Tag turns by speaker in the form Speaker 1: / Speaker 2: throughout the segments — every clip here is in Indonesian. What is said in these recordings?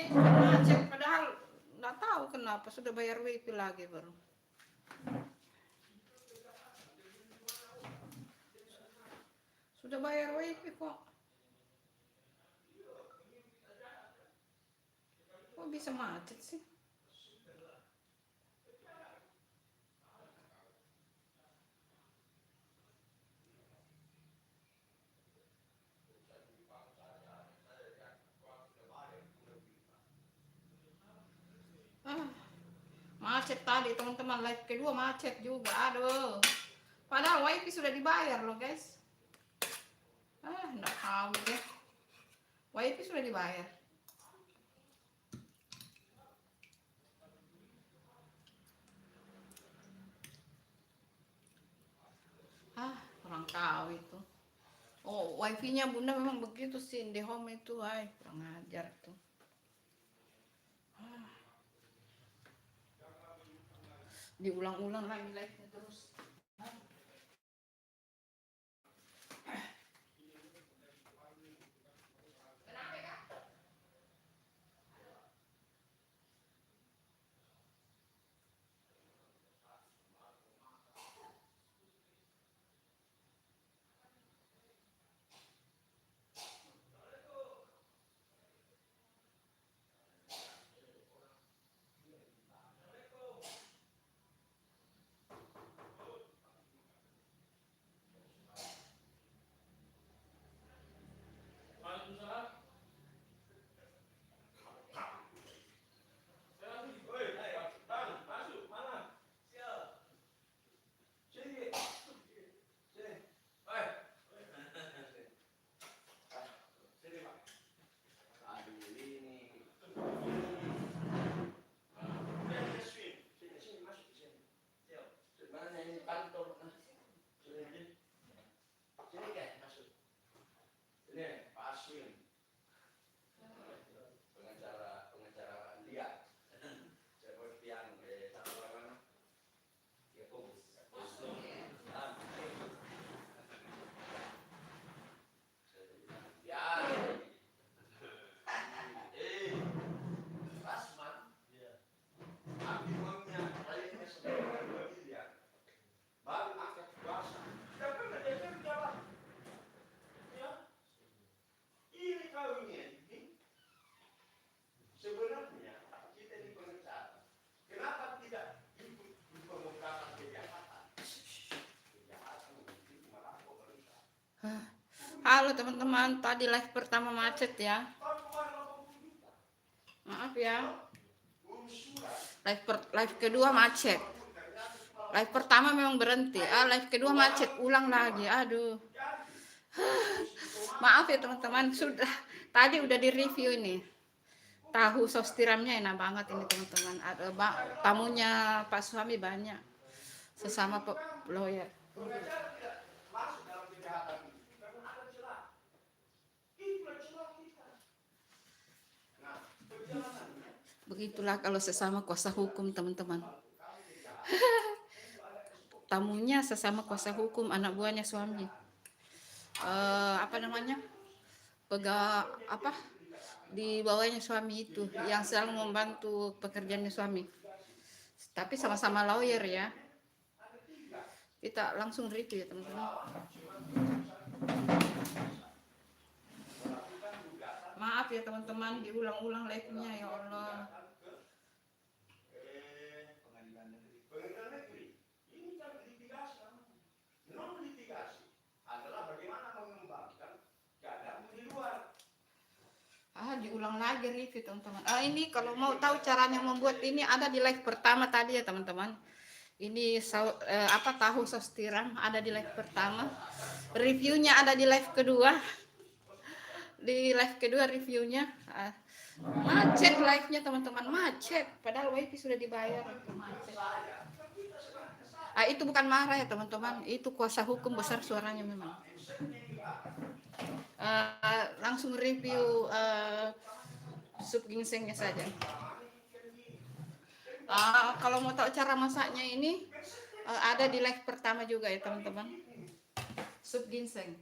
Speaker 1: ini macet, padahal nggak tahu kenapa sudah bayar WiFi lagi baru. Sudah bayar WiFi kok. Kok bisa macet sih? Ah, macet tadi teman-teman, live kedua macet juga. Aduh. Padahal WiFi sudah dibayar loh guys. Enggak tahu deh. WiFi sudah dibayar. Kurang tahu itu. Oh, WiFi-nya Bunda memang begitu sih di home itu, kurang ajar tuh. Diulang-ulang lagi live-nya terus. Halo teman-teman, tadi live pertama macet ya. Maaf ya. Live kedua macet. Live pertama memang berhenti. Live kedua macet, ulang lagi. Aduh. Maaf ya teman-teman, sudah tadi udah di review ini. Tahu sos tiramnya enak banget ini teman-teman. Ada tamunya Pak suami banyak. Sesama lawyer. Begitulah kalau sesama kuasa hukum teman-teman. Tamunya sesama kuasa hukum, anak buahnya suami. Apa namanya? Di bawahnya suami itu yang selalu membantu pekerjaannya suami. Tapi sama-sama lawyer ya. Kita langsung review ya teman-teman. Maaf ya teman-teman, diulang-ulang live-nya ya Allah. Diulang lagi review teman-teman. Ini kalau mau tahu caranya membuat ini ada di live pertama tadi ya teman-teman. Ini tahu sos tiram ada di live pertama. Reviewnya ada di live kedua. Di live kedua reviewnya macet live-nya teman-teman, macet. Padahal WiFi sudah dibayar. Macet. Itu bukan marah ya teman-teman. Itu kuasa hukum besar suaranya memang. Langsung review sup ginsengnya saja. Kalau mau tahu cara masaknya ini ada di live pertama juga ya teman-teman. Sup ginseng.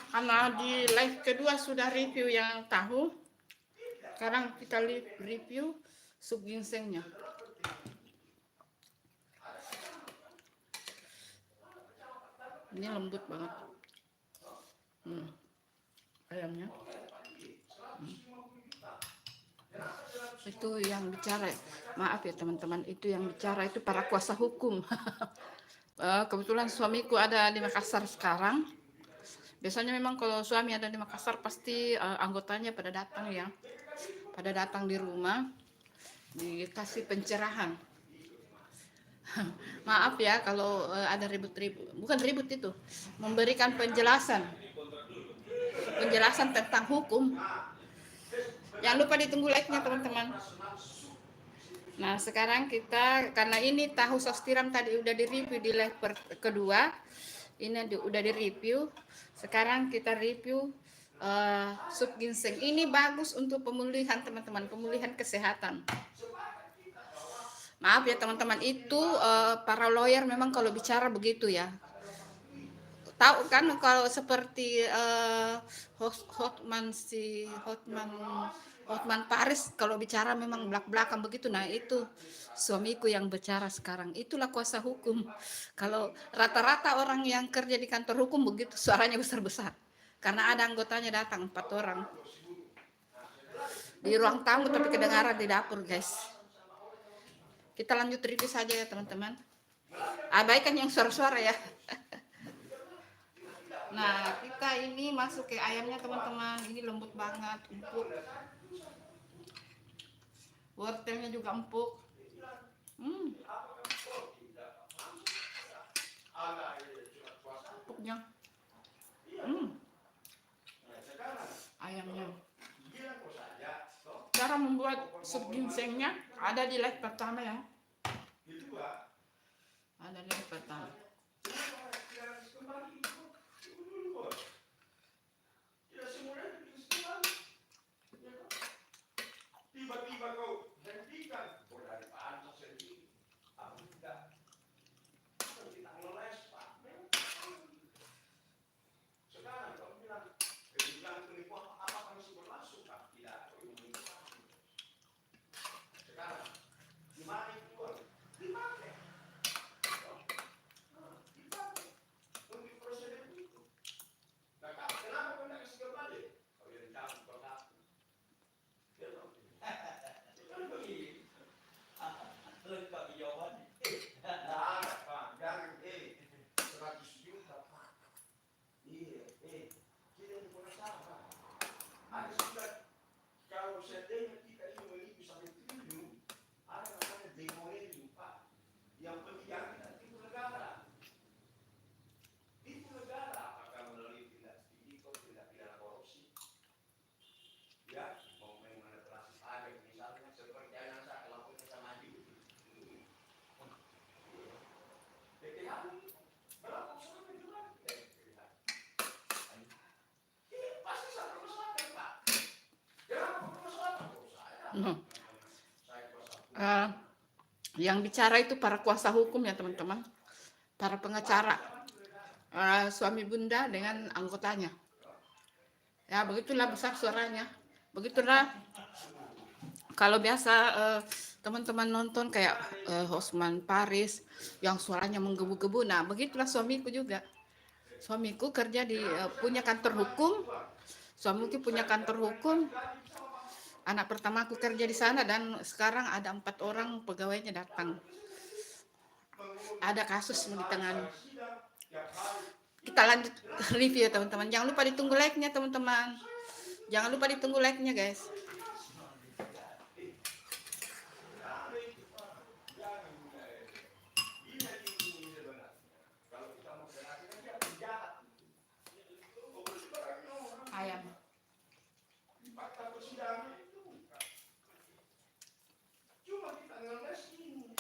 Speaker 1: Karena di live kedua sudah review yang tahu, sekarang kita review sup ginsengnya. Ini lembut banget. Ayamnya. Itu yang bicara, maaf ya teman-teman, itu yang bicara itu para kuasa hukum. Kebetulan suamiku ada di Makassar sekarang. Biasanya memang kalau suami ada di Makassar pasti anggotanya pada datang ya, pada datang di rumah dikasih pencerahan. Maaf ya kalau ada ribut-ribut, bukan ribut itu, memberikan penjelasan tentang hukum. Jangan lupa ditunggu like-nya teman-teman. Nah sekarang kita, karena ini tahu sos tiram tadi udah di-review di live kedua, ini udah di-review. Sekarang kita review sup ginseng. Ini bagus untuk pemulihan teman-teman, pemulihan kesehatan. Maaf ya teman-teman, itu para lawyer memang kalau bicara begitu ya. Tahu kan kalau seperti Hotman Paris kalau bicara memang belak-belakan begitu. Nah itu suamiku yang bicara sekarang, itulah kuasa hukum. Kalau rata-rata orang yang kerja di kantor hukum begitu suaranya besar-besar, karena ada anggotanya datang 4 orang di ruang tamu tapi kedengaran di dapur guys. Kita lanjut review saja ya teman-teman, abaikan yang suara-suara ya. Nah kita ini masuk ke ayamnya teman-teman, ini lembut banget, empuk, wortelnya juga empuk. Empuknya. Ayamnya. Cara membuat sup ginsengnya ada di live pertama ya, ada di live pertama.
Speaker 2: Tiba-tiba kau hentikan. Oh dari pantas sendiri. Aku tidak ngeles Pak. Sekarang kau bilang penipuan apa masih berlangsung Pak? Tidak. Sekarang gimana itu uang? Dipakai. Dipakai. Untuk prosedur itu. Nah, kenapa kau tidak kasih kembali? Kau yang jawab berlaku. Kalau seandainya kita ini menipu sampai triliun, ada namanya demonium Pak, yang penting tipu negara. Tipu negara apakah melalui tindak pidana korupsi? Ya, mau memanipulasi pajak misalnya, seperti yang saya lakukan sama Maju. BPH berapa usaha penjualan? Pasti satu kesalahan Pak.
Speaker 1: Yang bicara itu para kuasa hukum ya teman-teman, para pengacara, suami bunda dengan anggotanya ya, begitulah besar suaranya. Begitulah kalau biasa teman-teman nonton kayak Hotman Paris yang suaranya menggebu-gebu. Nah begitulah suamiku juga. Suamiku kerja di punya kantor hukum. Suamiku punya kantor hukum. Anak pertama aku kerja di sana dan sekarang ada 4 orang pegawainya datang. Ada kasus mau ditangani. Kita lanjut review ya teman-teman. Jangan lupa ditunggu like-nya teman-teman. Jangan lupa ditunggu like-nya guys. Ayam.
Speaker 2: Cuma kita ngeles ini.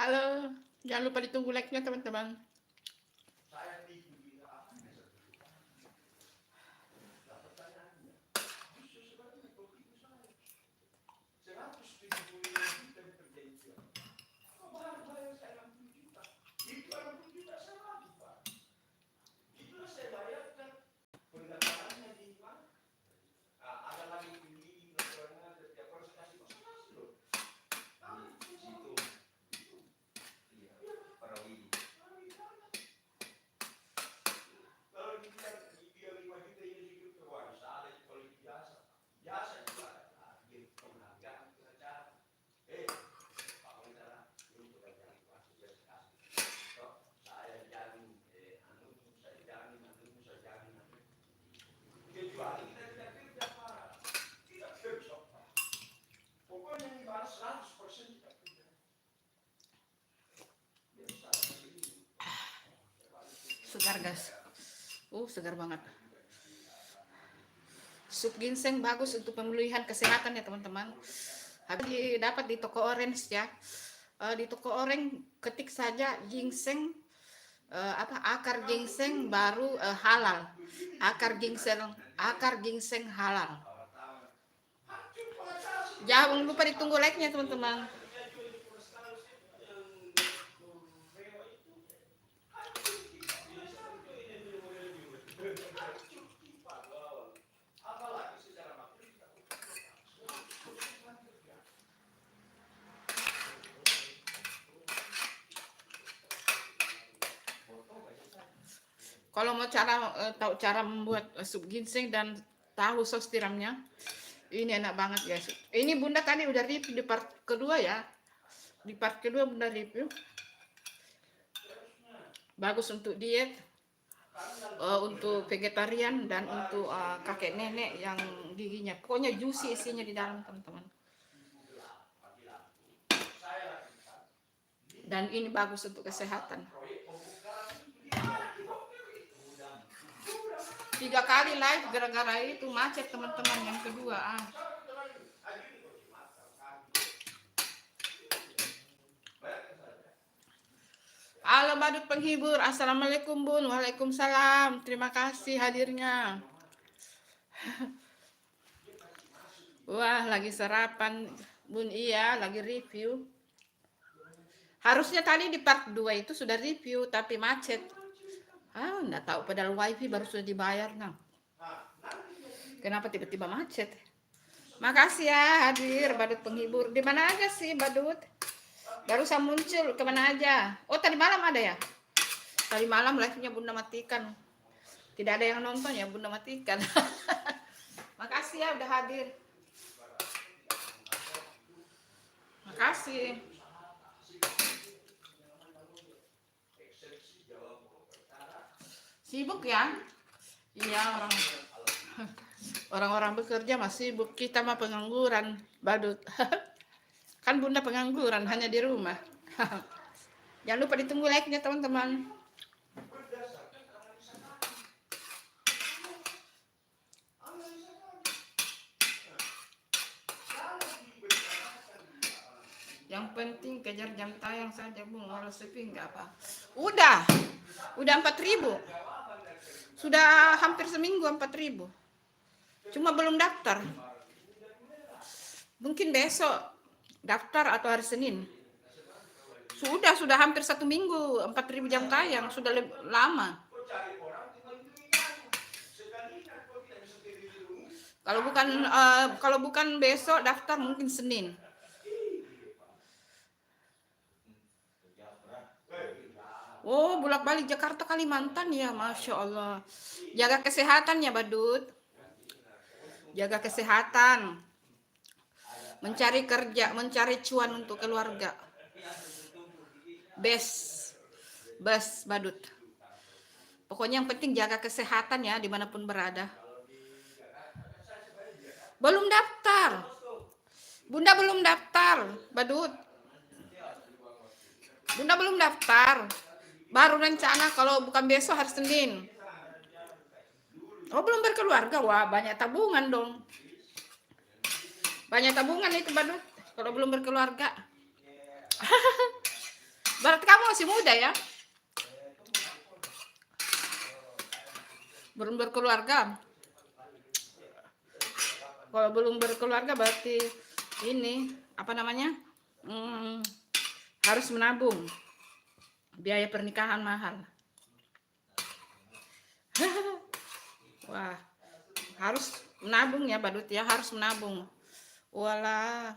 Speaker 1: Halo, jangan lupa ditunggu like-nya teman-teman.
Speaker 2: Saya tipu di apa? Nah, pertanyaannya, justru sebenarnya kalau tipu saya 175 juta perjanjian. Kok bayar saya 60 juta? Itu 60 juta saya lagi, Pak. Itulah saya bayarkan pendapatannya di mana? Nah, ada lagi tinggi, nasional, setiap orang saya kasih konsultasi loh. Nah, di situ. Iya, para widi. Kalau dibilang 5 juta ini hidup keluar, salah itu kalau biasa. Biasa juga. Nah, dia penghargaan pengacara. Pak Menteri, ini pekerjaan masih saya kasih. Toh, saya jamin, saya jamin, saya jamin. Kecuali kita tidak kerja parah, tidak kerja parah. Pokoknya ini balas 100% kita kerja. Biasa ini.
Speaker 1: Segar guys. Segar banget. Sup ginseng bagus untuk pemulihan kesehatan ya teman-teman. Habis dapat di toko orange ya. Di toko orange ketik saja ginseng akar ginseng baru halal. Akar ginseng halal. Jangan lupa ditunggu like-nya teman-teman. Kalau mau tahu cara membuat sup ginseng dan tahu sos tiramnya, ini enak banget guys. Ini Bunda tadi udah review di part kedua ya. Di part kedua Bunda review. Bagus untuk diet, untuk vegetarian dan untuk kakek nenek yang giginya. Pokoknya juicy isinya di dalam teman-teman. Dan ini bagus untuk kesehatan. 3 kali live gara-gara itu macet teman-teman yang kedua. Halo badut penghibur, assalamualaikum Bun, waalaikumsalam, terima kasih hadirnya. Wah lagi sarapan Bun, iya lagi review. Harusnya tadi di part 2 itu sudah review tapi macet. Nggak tahu padahal wifi baru sudah dibayar. Nah, kenapa tiba-tiba macet? Makasih ya hadir badut penghibur. Di mana aja sih badut? Barusan muncul kemana aja? Oh tadi malam ada ya? Tadi malam live-nya Bunda matikan. Tidak ada yang nonton ya Bunda matikan. Makasih ya udah hadir. Makasih. Sibuk ya? Iya orang-orang bekerja masih sibuk, kita mah pengangguran badut. Kan Bunda pengangguran hanya di rumah. Jangan lupa ditunggu like-nya teman-teman. Yang penting kejar jam tayang saja Bung, walau sepi nggak apa. Udah 4.000. Sudah hampir seminggu 4.000. Cuma belum daftar. Mungkin besok daftar atau hari Senin. Sudah hampir 1 minggu 4.000 jam tayang, sudah lama. Kalau bukan besok daftar mungkin Senin. Oh, bolak-balik Jakarta Kalimantan ya, Masya Allah. Jaga kesehatan ya badut. Jaga kesehatan. Mencari kerja, mencari cuan untuk keluarga. Best badut. Pokoknya yang penting jaga kesehatan ya dimanapun berada. Belum daftar. Bunda belum daftar, badut. Bunda belum daftar. Baru rencana kalau bukan besok hari Senin. Oh belum berkeluarga, wah banyak tabungan dong. Banyak tabungan itu badut kalau belum berkeluarga. Berarti kamu masih muda ya? Belum berkeluarga. Kalau belum berkeluarga berarti ini apa namanya? Hmm, harus menabung. Biaya pernikahan mahal. Wah, harus menabung ya Badut ya, harus menabung. Walah,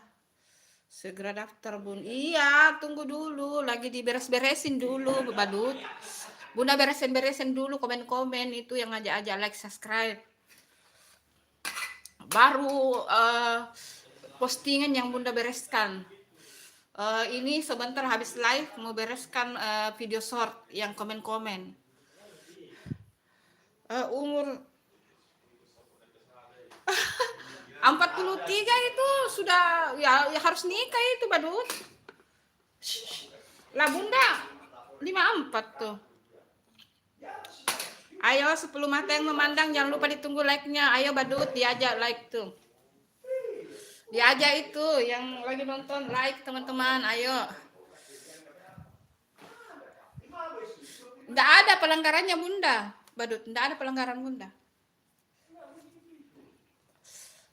Speaker 1: segera daftar Bun. Iya, tunggu dulu, lagi diberes-beresin dulu Badut. Bunda beresin-beresin dulu komen-komen itu yang ngajak-ajak like, subscribe. Baru postingan yang Bunda bereskan. Ini sebentar habis live mau bereskan video short yang komen-komen. Umur 43 itu sudah ya harus nikah itu Badut. Lah Bunda 54 tuh. Ayo 10 mata yang memandang jangan lupa ditunggu like-nya. Ayo Badut diajak like tuh. Diajak itu yang lagi nonton like teman-teman. Ayo. Nggak ada pelanggarannya Bunda. Badut, nggak ada pelanggaran Bunda.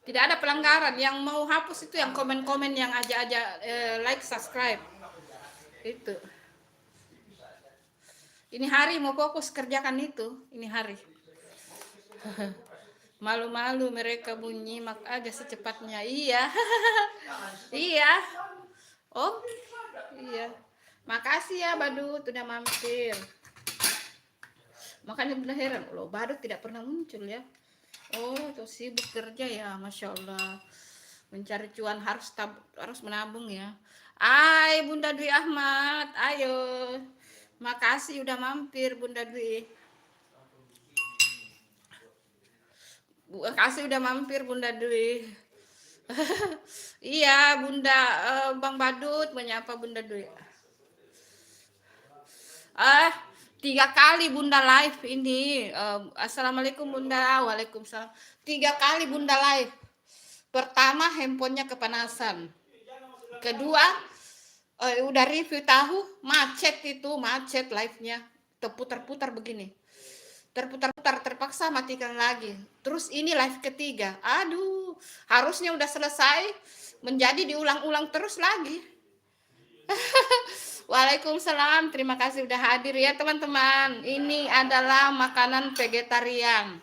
Speaker 1: Tidak ada pelanggaran. Yang mau hapus itu yang komen-komen yang ajak-ajak like, subscribe. Itu. Ini hari mau fokus kerjakan itu. Ini hari. Malu-malu mereka bunyi mak aja secepatnya. Iya. Iya. Oh. Iya. Makasih ya Badut udah mampir. Makanya benar heran, loh Badut tidak pernah muncul ya. Oh, tuh sibuk kerja ya, Masya Allah. Mencari cuan harus menabung ya. Bunda Dwi Ahmad, ayo. Makasih udah mampir Bunda Dwi. Makasih udah mampir Bunda Dwi. Iya, Bunda Bang Badut menyapa Bunda Dwi. 3 kali Bunda live ini. Assalamualaikum Bunda. Waalaikumsalam. 3 kali Bunda live. Pertama handphonenya kepanasan. Kedua udah review tahu macet live-nya. Terputar-putar begini. Terputar-putar terpaksa matikan lagi. Terus ini live ketiga. Aduh, harusnya udah selesai menjadi diulang-ulang terus lagi. Waalaikumsalam, terima kasih udah hadir ya teman-teman. Ini adalah makanan vegetarian.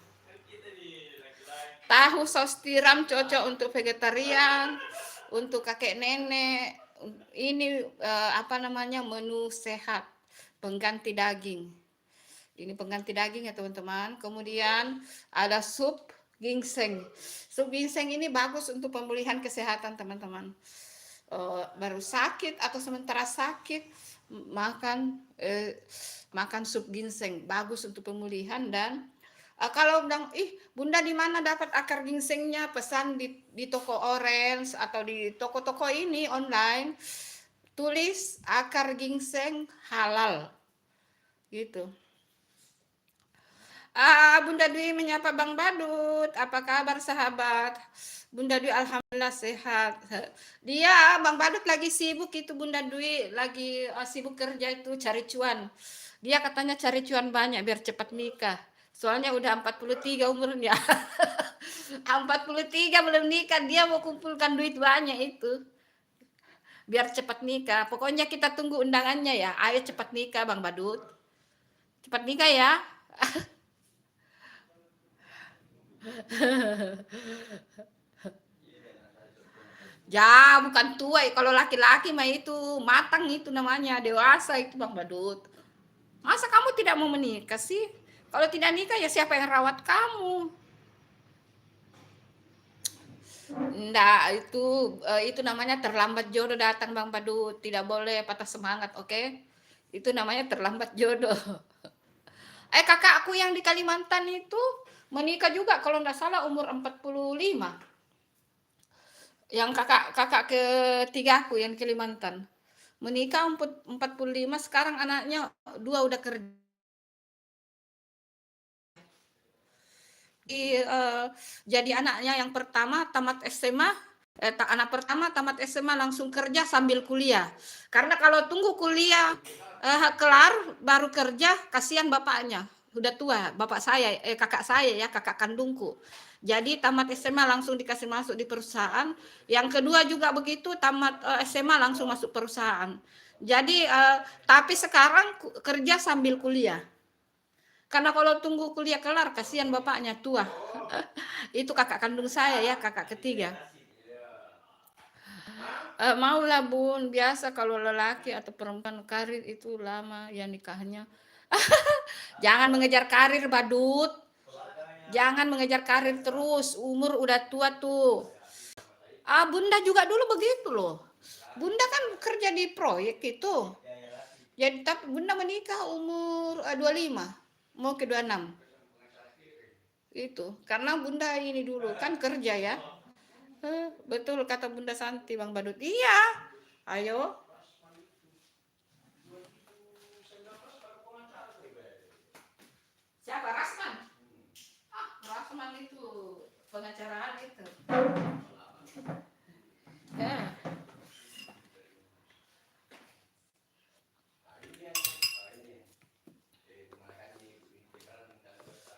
Speaker 1: Tahu saus tiram cocok untuk vegetarian, untuk kakek nenek. Ini apa namanya, menu sehat, pengganti daging. Ini pengganti daging ya teman-teman. Kemudian ada sup ginseng. Sup ginseng ini bagus untuk pemulihan kesehatan teman-teman. Baru sakit atau sementara sakit makan sup ginseng bagus untuk pemulihan. Dan kalau bilang Bunda di mana dapat akar ginsengnya, pesan di toko orange atau di toko-toko ini online, tulis akar ginseng halal gitu. Bunda Dwi menyapa Bang Badut. Apa kabar sahabat? Bunda Dwi alhamdulillah sehat. Dia Bang Badut lagi sibuk itu Bunda Dwi, lagi sibuk kerja itu cari cuan. Dia katanya cari cuan banyak biar cepat nikah. Soalnya udah 43 umurnya. 43 belum nikah, dia mau kumpulkan duit banyak itu. Biar cepat nikah. Pokoknya kita tunggu undangannya ya. Ayo cepat nikah Bang Badut. Cepat nikah ya. Ya, bukan tua. Kalau laki-laki mah itu matang itu namanya, dewasa itu Bang Badut. Masa kamu tidak mau menikah sih? Kalau tidak nikah ya siapa yang rawat kamu? Nggak, itu namanya terlambat jodoh datang Bang Badut. Tidak boleh patah semangat, oke? Itu namanya terlambat jodoh. Kakakku yang di Kalimantan itu menikah juga kalau nggak salah umur 45. Yang kakak ketiga aku yang Kalimantan menikah 45, sekarang anaknya 2 udah kerja. Jadi anaknya yang pertama tamat SMA Anak pertama tamat SMA langsung kerja sambil kuliah. Karena kalau tunggu kuliah kelar baru kerja, kasihan bapaknya. Udah tua, bapak saya, kakak saya ya, kakak kandungku. Jadi tamat SMA langsung dikasih masuk di perusahaan. Yang kedua juga begitu, tamat SMA langsung masuk perusahaan. Jadi tapi sekarang kerja sambil kuliah. Karena kalau tunggu kuliah kelar, kasihan bapaknya tua. Itu kakak kandung saya ya, kakak ketiga. Maulah Bun, biasa kalau lelaki atau perempuan karir itu lama ya nikahnya. Jangan mengejar karir badut. Jangan mengejar karir terus, umur udah tua tuh. Bunda juga dulu begitu loh. Bunda kan kerja di proyek itu. Jadi tapi Bunda menikah umur 25, mau ke 26. Itu karena Bunda ini dulu kan kerja ya. Betul kata Bunda Santi Bang Badut. Iya. Ayo. Siapa Rasman? Rasman itu pengacaraan itu. Ya.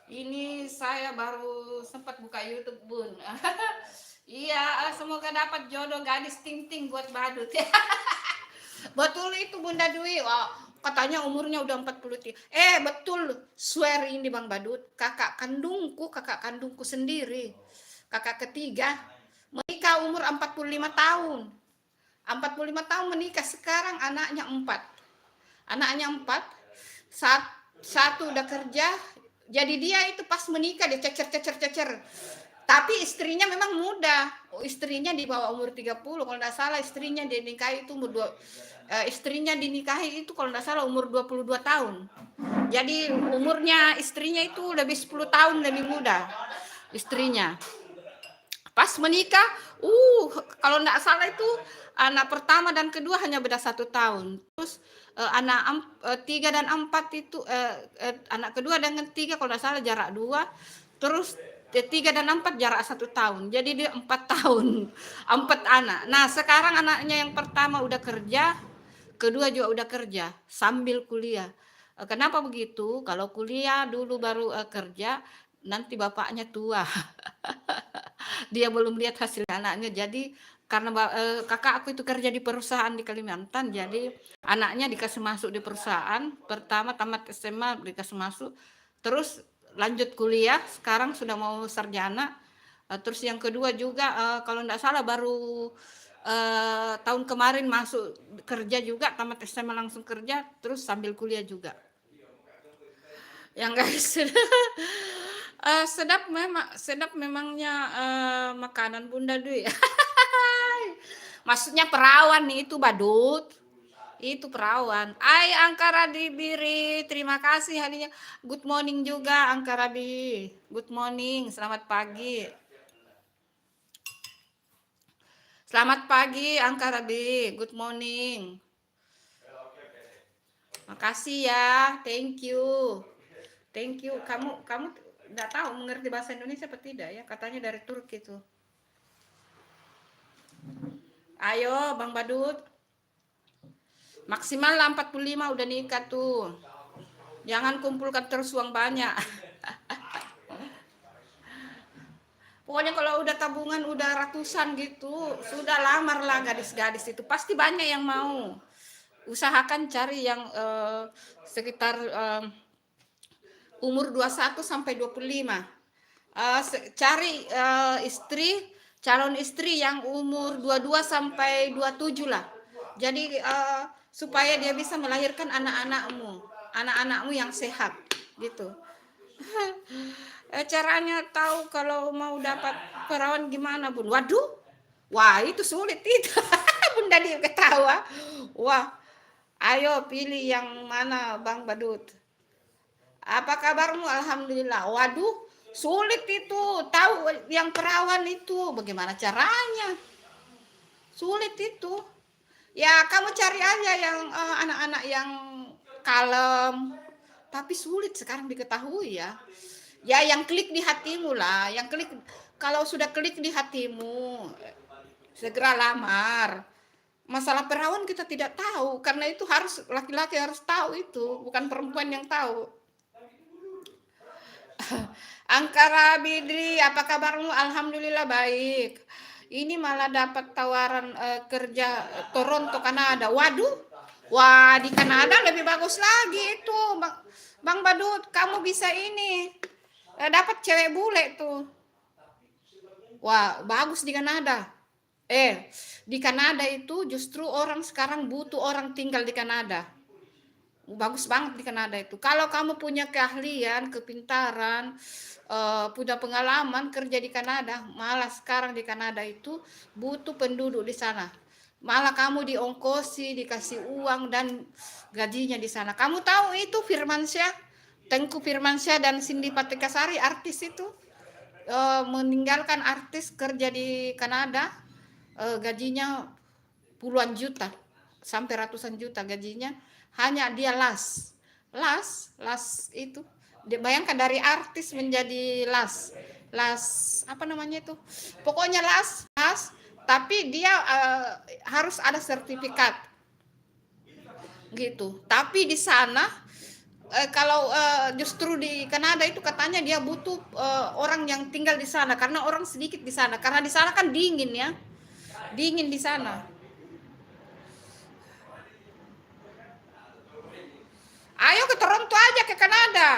Speaker 1: Ini saya baru sempat buka YouTube Bun. Iya, semoga dapat jodoh gadis ting-ting buat Badut. Betul itu Bunda Dwi. Wah, katanya umurnya udah 40. Betul. Swear ini Bang Badut. Kakak kandungku sendiri. Kakak ketiga menikah umur 45 tahun. 45 tahun menikah, sekarang anaknya 4. Anaknya 4. Satu udah kerja. Jadi dia itu pas menikah dia cecer. Tapi istrinya memang muda. Istrinya di bawah umur 30. Kalau enggak salah istrinya dinikahi itu istrinya dinikahi itu kalau enggak salah umur 22 tahun. Jadi umurnya istrinya itu lebih 10 tahun lebih muda istrinya. Pas menikah, kalau enggak salah itu anak pertama dan kedua hanya beda 1 tahun. Terus anak 3 dan 4 itu anak kedua dengan 3 kalau enggak salah jarak 2. Terus 3 dan 4 jarak 1 tahun. Jadi dia 4 tahun. 4 anak. Nah, sekarang anaknya yang pertama udah kerja, kedua juga udah kerja sambil kuliah. Kenapa begitu? Kalau kuliah dulu baru kerja, nanti bapaknya tua. Dia belum lihat hasil anaknya. Jadi karena kakak aku itu kerja di perusahaan di Kalimantan, jadi anaknya dikasih masuk di perusahaan. Pertama tamat SMA dikasih masuk, terus lanjut kuliah, sekarang sudah mau sarjana. Terus yang kedua juga kalau enggak salah baru tahun kemarin masuk kerja juga, tamat SMA langsung kerja, terus sambil kuliah juga. Yang guys, sedap memangnya makanan Bunda Dwi. Maksudnya perawan nih itu Badut. Itu perawan. Angkara Biri, terima kasih hadiahnya. Good morning juga Angkara Bi. Good morning, selamat pagi. Selamat pagi Angkara Bi. Good morning. Makasih ya, thank you. Thank you. Kamu enggak tahu mengerti bahasa Indonesia apa tidak ya? Katanya dari Turki tuh. Ayo Bang Badut. Maksimal 45 udah nikah tuh. Jangan kumpulkan terus uang banyak. Pokoknya kalau udah tabungan udah ratusan gitu, sudah lamar lah gadis-gadis itu. Pasti banyak yang mau. Usahakan cari yang sekitar umur 21 sampai 25. Cari calon istri yang umur 22 sampai 27 lah. Jadi supaya dia bisa melahirkan anak-anakmu yang sehat gitu. Caranya tahu kalau mau dapat perawan gimana Bun? Waduh, wah itu sulit itu. Bunda dia ketawa. Wah, ayo pilih yang mana Bang Badut. Apa kabarmu? Alhamdulillah. Waduh, sulit itu. Tahu yang perawan itu bagaimana caranya? Sulit itu. Ya kamu cari aja yang anak-anak yang kalem. Tapi sulit sekarang diketahui ya. Ya yang klik di hatimu lah, yang klik kalau sudah klik di hatimu. segera lamar. Masalah perawan kita tidak tahu, karena itu harus laki-laki harus tahu itu, bukan perempuan yang tahu. Angkara Bidri, apa kabarmu? Alhamdulillah baik. Ini malah dapat tawaran kerja Toronto, Kanada. Waduh, wah di Kanada lebih bagus lagi itu, Bang Badut. Kamu bisa ini dapat cewek bule tuh. Wah, bagus di Kanada. Di Kanada itu justru orang sekarang butuh orang tinggal di Kanada. Bagus banget di Kanada itu. Kalau kamu punya keahlian, kepintaran, punya pengalaman kerja di Kanada, malah sekarang di Kanada itu butuh penduduk di sana. Malah kamu diongkosi, dikasih uang dan gajinya di sana. Kamu tahu itu Firmansyah, Tengku Firmansyah dan Cindy Patikasari, artis itu meninggalkan artis kerja di Kanada, gajinya puluhan juta sampai ratusan juta gajinya, hanya dia las itu. Bayangkan dari artis menjadi las apa namanya itu, pokoknya las tapi dia harus ada sertifikat gitu. Tapi di sana kalau justru di Kanada itu katanya dia butuh orang yang tinggal di sana, karena orang sedikit di sana, karena di sana kan dingin ya, dingin di sana. Ayo ke Toronto aja, ke Kanada.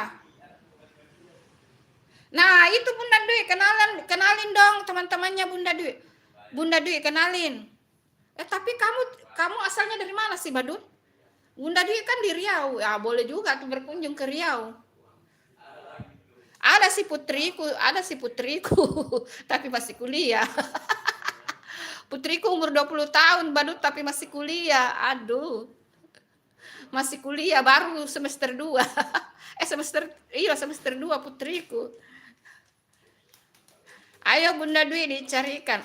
Speaker 1: Nah itu Bunda Dwi, kenalin dong teman-temannya Bunda Dwi. Bunda Dwi kenalin. Tapi kamu asalnya dari mana sih, Badut? Bunda Dwi kan di Riau. Ya boleh juga tuh berkunjung ke Riau. Ada si putriku, tapi masih kuliah. Putriku umur 20 tahun, Badut, tapi masih kuliah. Aduh. Masih kuliah baru semester 2. semester 2 putriku. Ayo Bunda Dwi dicarikan.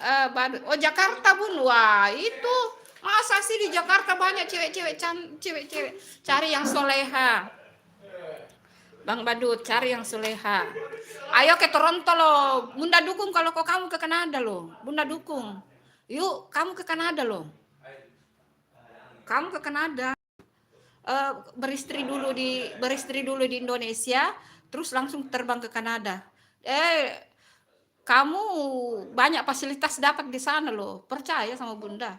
Speaker 1: Oh Jakarta Bun. Wah itu masa sih di Jakarta banyak cewek-cewek, cari yang soleha. Bang Badut cari yang soleha. Ayo ke Toronto loh. Bunda dukung kalau kamu ke Kanada loh. Bunda dukung. Yuk kamu ke Kanada loh. Kamu ke Kanada. Beristri dulu di Indonesia, terus langsung terbang ke Kanada. Kamu banyak fasilitas dapat di sana loh, percaya sama Bunda.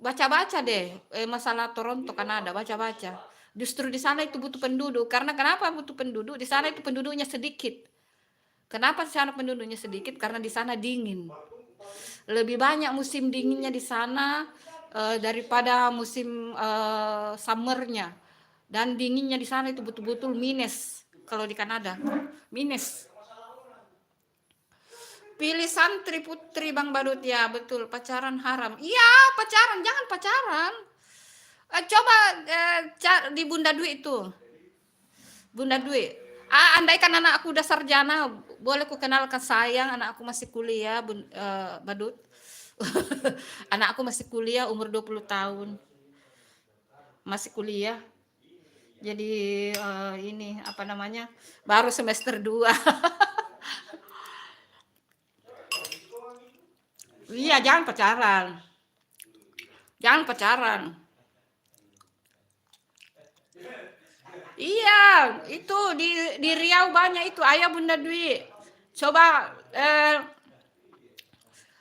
Speaker 1: Baca-baca deh masalah Toronto, Kanada, baca-baca. Justru di sana itu butuh penduduk. Karena kenapa butuh penduduk? Di sana itu penduduknya sedikit. Kenapa di sana penduduknya sedikit? Karena di sana dingin. Lebih banyak musim dinginnya di sana daripada musim summernya. Dan dinginnya di sana itu betul-betul minus. Kalau di Kanada minus. Pilih santri putri Bang Badut, ya betul. Pacaran haram. Iya pacaran, jangan pacaran. Coba di Bunda Dwi itu, Bunda Dwi. Andaikan anak aku udah sarjana, boleh ku kenalkan sayang, anak aku masih kuliah, Badut. Anak aku masih kuliah, umur 20 tahun. Masih kuliah. Jadi ini apa namanya? Baru semester 2. Iya, jangan pacaran. Jangan pacaran. Iya, itu di Riau banyak itu. Ayo Bunda Dwi. Coba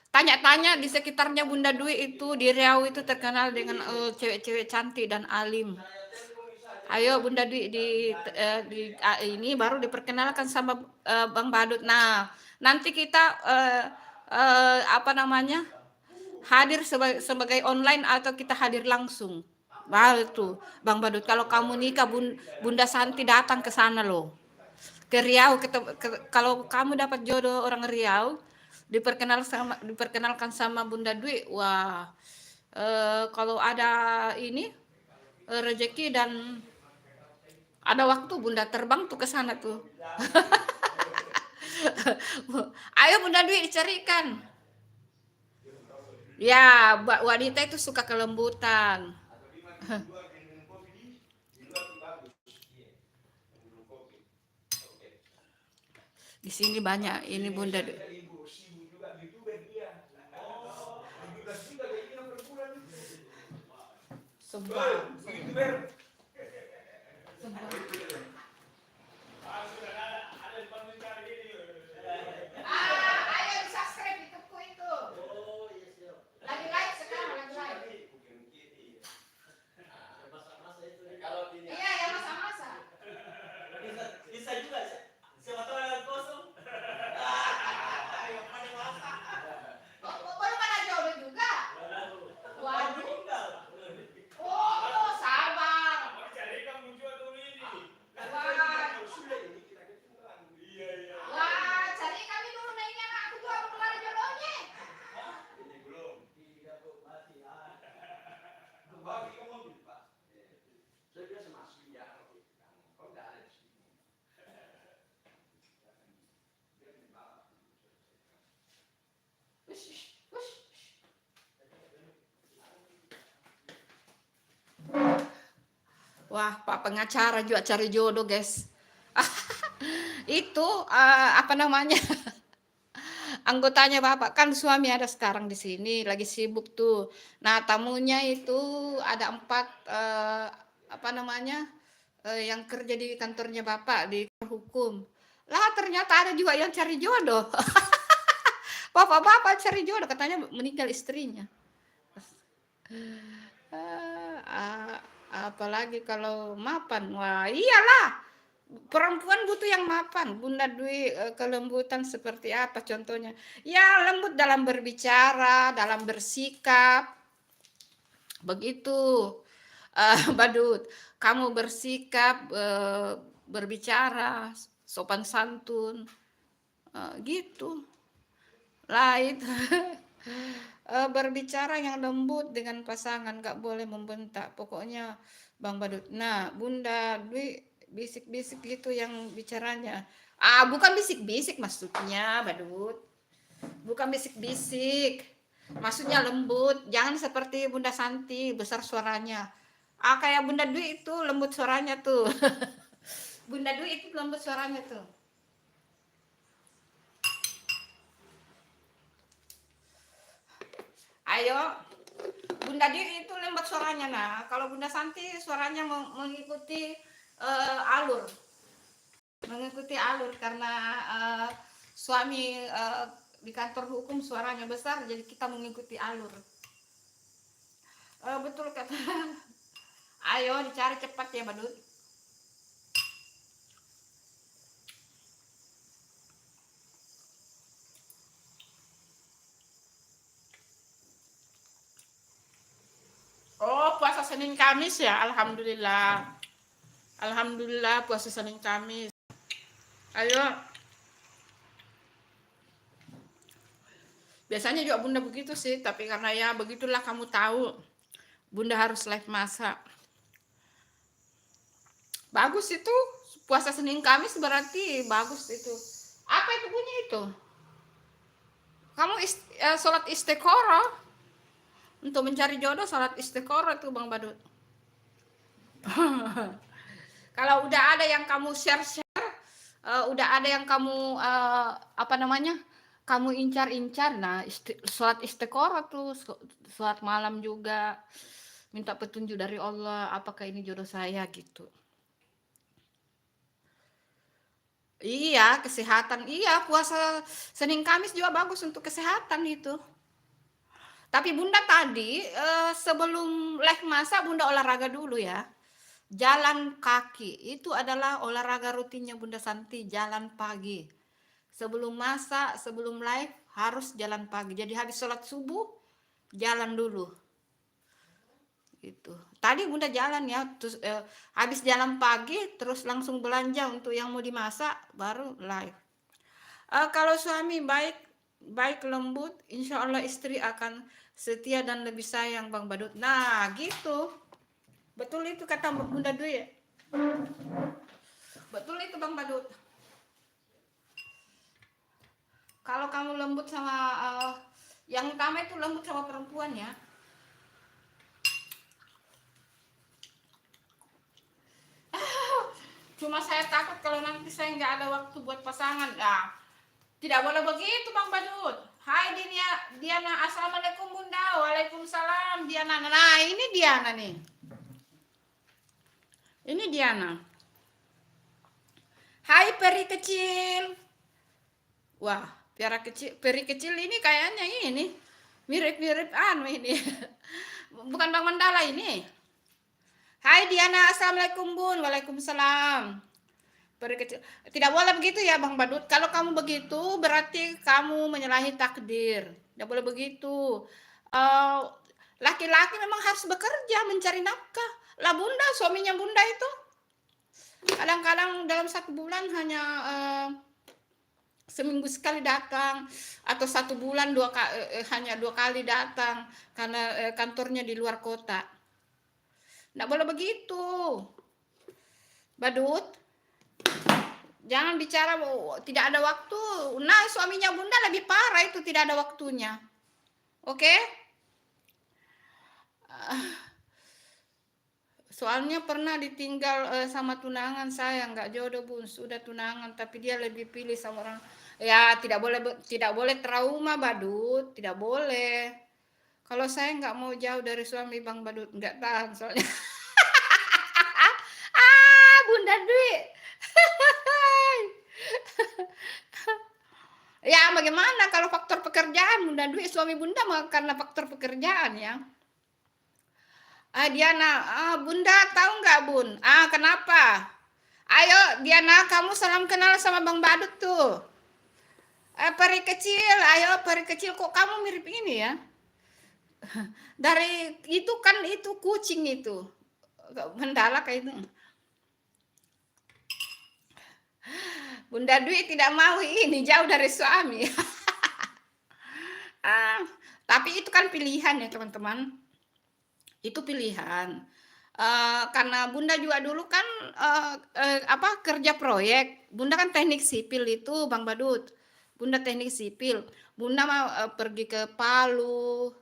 Speaker 1: tanya-tanya di sekitarnya Bunda Dwi itu, di Riau itu terkenal dengan cewek-cewek cantik dan alim. Ayo Bunda Dwi ini baru diperkenalkan sama Bang Badut. Nah, nanti kita apa namanya? Hadir sebagai online atau kita hadir langsung. Baru tuh Bang Badut, kalau kamu nikah Bunda Santi datang ke sana loh. Ke Riau, kalau kamu dapat jodoh orang Riau, diperkenalkan sama Bunda Dwi. Wah, kalau ada ini rezeki dan ada waktu, Bunda terbang tuh ke sana tuh. Ayo Bunda Dwi dicarikan. Ya, wanita itu suka kelembutan. Di sini banyak ini Bunda.
Speaker 2: juta juga gajinya per bulan.
Speaker 1: Sebab.
Speaker 2: Begitu ber.
Speaker 1: Ayo subscribe YouTubeku itu. Lagi live sekarang, lagi live. Iya, ya masa-masa.
Speaker 3: Bisa juga, siapa tahu yang kosong. Yang paling masak.
Speaker 1: Baru pada jodoh juga. Waduh.
Speaker 3: Tinggal.
Speaker 1: Oh, sabar. Wah, cari kami dulu nah ini anak aku juga belum ada jodohnya.
Speaker 2: Ini belum.
Speaker 3: Tidak, Bu, masih.
Speaker 2: Bagi kamu mobil, Pak. Saya biasa masuk ya. Kalau nggak ada di sini.
Speaker 1: Ush, ush. Wah, Pak pengacara juga cari jodoh, guys. Itu apa namanya? Anggotanya Bapak kan suami ada sekarang di sini lagi sibuk tuh. Nah, tamunya itu ada 4 apa namanya? Yang kerja di kantornya Bapak di hukum. Lah ternyata ada juga yang cari jodoh. Bapak-bapak cari jodoh katanya meninggal istrinya. Apalagi kalau mapan. Wah, iyalah. Perempuan butuh yang mapan. Bunda Dwi kelembutan seperti apa contohnya? Ya, lembut dalam berbicara, dalam bersikap. Begitu. Badut, kamu bersikap, berbicara, sopan santun. Gitu. Lah itu. Berbicara yang lembut dengan pasangan, gak boleh membentak. Pokoknya Bang Badut. Nah, Bunda Dwi bisik-bisik gitu yang bicaranya. Bukan bisik-bisik maksudnya, Badut. Bukan bisik-bisik. Maksudnya lembut. Jangan seperti Bunda Santi, besar suaranya. Kayak Bunda Dwi itu lembut suaranya tuh. Bunda Dwi itu lembut suaranya tuh. Ayo, Bunda Dwi itu lembut suaranya. Nah, kalau Bunda Santi suaranya mengikuti alur, karena suami di kantor hukum suaranya besar, jadi kita mengikuti alur. Betul kata. Ayo dicari cepat ya, Badut. Oh, puasa Senin Kamis ya, alhamdulillah. Alhamdulillah puasa Senin Kamis. Ayo. Biasanya juga Bunda begitu sih, tapi karena ya begitulah kamu tahu. Bunda harus live masak. Bagus itu, puasa Senin Kamis berarti bagus itu. Apa itu bunyi itu? Kamu sholat istiqoroh. Untuk mencari jodoh sholat istiqoroh tuh Bang Badut. Kalau udah ada yang kamu share, udah ada yang kamu apa namanya? Kamu incar-incar, nah sholat istiqoroh tuh, sholat malam juga, minta petunjuk dari Allah, apakah ini jodoh saya gitu. Iya, kesehatan, iya puasa Senin Kamis juga bagus untuk kesehatan itu. Tapi Bunda tadi sebelum live masak Bunda olahraga dulu ya. Jalan kaki itu adalah olahraga rutinnya Bunda Santi, jalan pagi. Sebelum masak, sebelum live harus jalan pagi. Jadi habis sholat subuh jalan dulu. Gitu. Tadi Bunda jalan ya, terus habis jalan pagi terus langsung belanja untuk yang mau dimasak baru live. Kalau suami baik lembut, insya Allah istri akan setia dan lebih sayang Bang Badut. Nah gitu, betul itu kata Bunda Dwi. Betul itu Bang Badut. Kalau kamu lembut sama yang utama itu lembut sama perempuan ya. Cuma saya takut kalau nanti saya nggak ada waktu buat pasangan. Tidak boleh begitu Bang Badut. Hai Diana, assalamualaikum Bunda. Waalaikumsalam Diana. Nah ini Diana nih. Ini Diana. Hai peri kecil. Wah, peri kecil ini kayaknya ini mirip-mirip anu ini. Bukan Bang Mandala ini. Hai Diana, assalamualaikum Bun. Waalaikumsalam. Peri kecil. Tidak boleh begitu ya Bang Badut. Kalau kamu begitu berarti kamu menyalahi takdir. Tidak boleh begitu. Laki-laki memang harus bekerja mencari nafkah. Lah Bunda, suaminya Bunda itu kadang-kadang dalam 1 bulan hanya seminggu sekali datang, atau 1 bulan hanya 2 kali datang karena kantornya di luar kota. Nggak boleh begitu, Badut. Jangan bicara tidak ada waktu. Nah, suaminya Bunda lebih parah itu, tidak ada waktunya. Oke? Soalnya pernah ditinggal sama tunangan saya, nggak jodoh Bun, sudah tunangan, tapi dia lebih pilih sama orang. Ya tidak boleh trauma Badut, tidak boleh. Kalau saya nggak mau jauh dari suami Bang Badut, nggak tahan soalnya. Bunda Dwi. Ya bagaimana kalau faktor pekerjaan Bunda Dwi, suami Bunda mah karena faktor pekerjaan ya. Diana, Bunda tahu nggak Bun? Kenapa? Ayo Diana, kamu salam kenal sama Bang Badut tuh. Peri kecil, ayo peri kecil, kok kamu mirip ini ya? Dari itu kan itu kucing itu. Mandala kayak itu. Bunda Dwi tidak mau ini jauh dari suami. Tapi itu kan pilihan ya teman-teman. Itu pilihan. Karena Bunda juga dulu kan kerja proyek. Bunda kan teknik sipil itu Bang Badut. Bunda teknik sipil. Bunda mau pergi ke Palu,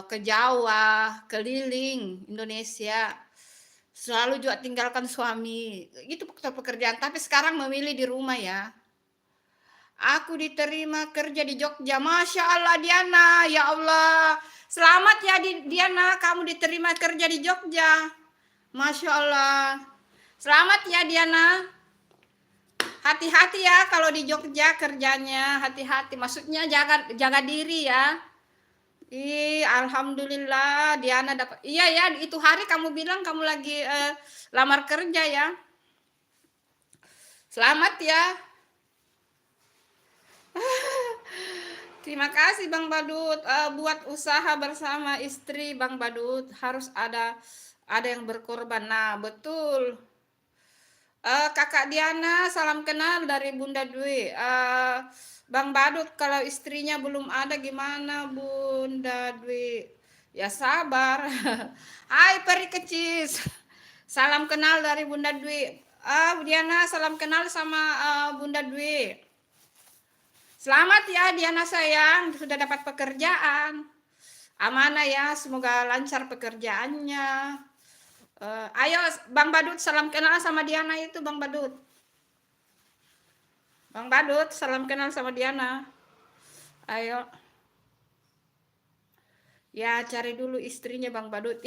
Speaker 1: ke Jawa, keliling Indonesia. Selalu juga tinggalkan suami. Itu pekerjaan. Tapi sekarang memilih di rumah ya. Aku diterima kerja di Jogja. Masya Allah Diana, ya Allah. Selamat ya Diana, kamu diterima kerja di Jogja. Masya Allah. Selamat ya Diana. Hati-hati ya kalau di Jogja kerjanya, hati-hati. Maksudnya jaga diri ya. Alhamdulillah Diana dapat. Iya ya, itu hari kamu bilang kamu lagi lamar kerja ya. Selamat ya. Terima kasih Bang Badut. Buat usaha bersama istri Bang Badut harus ada yang berkorban. Nah betul. Kakak Diana, salam kenal dari Bunda Dwi. Bang Badut, kalau istrinya belum ada gimana Bunda Dwi? Ya sabar. Hai peri kecil. Salam kenal dari Bunda Dwi. Diana, salam kenal sama Bunda Dwi. Selamat ya Diana sayang, sudah dapat pekerjaan. Amanah ya, semoga lancar pekerjaannya. Ayo Bang Badut, salam kenal sama Diana itu Bang Badut. Bang Badut, salam kenal sama Diana. Ayo. Ya cari dulu istrinya Bang Badut.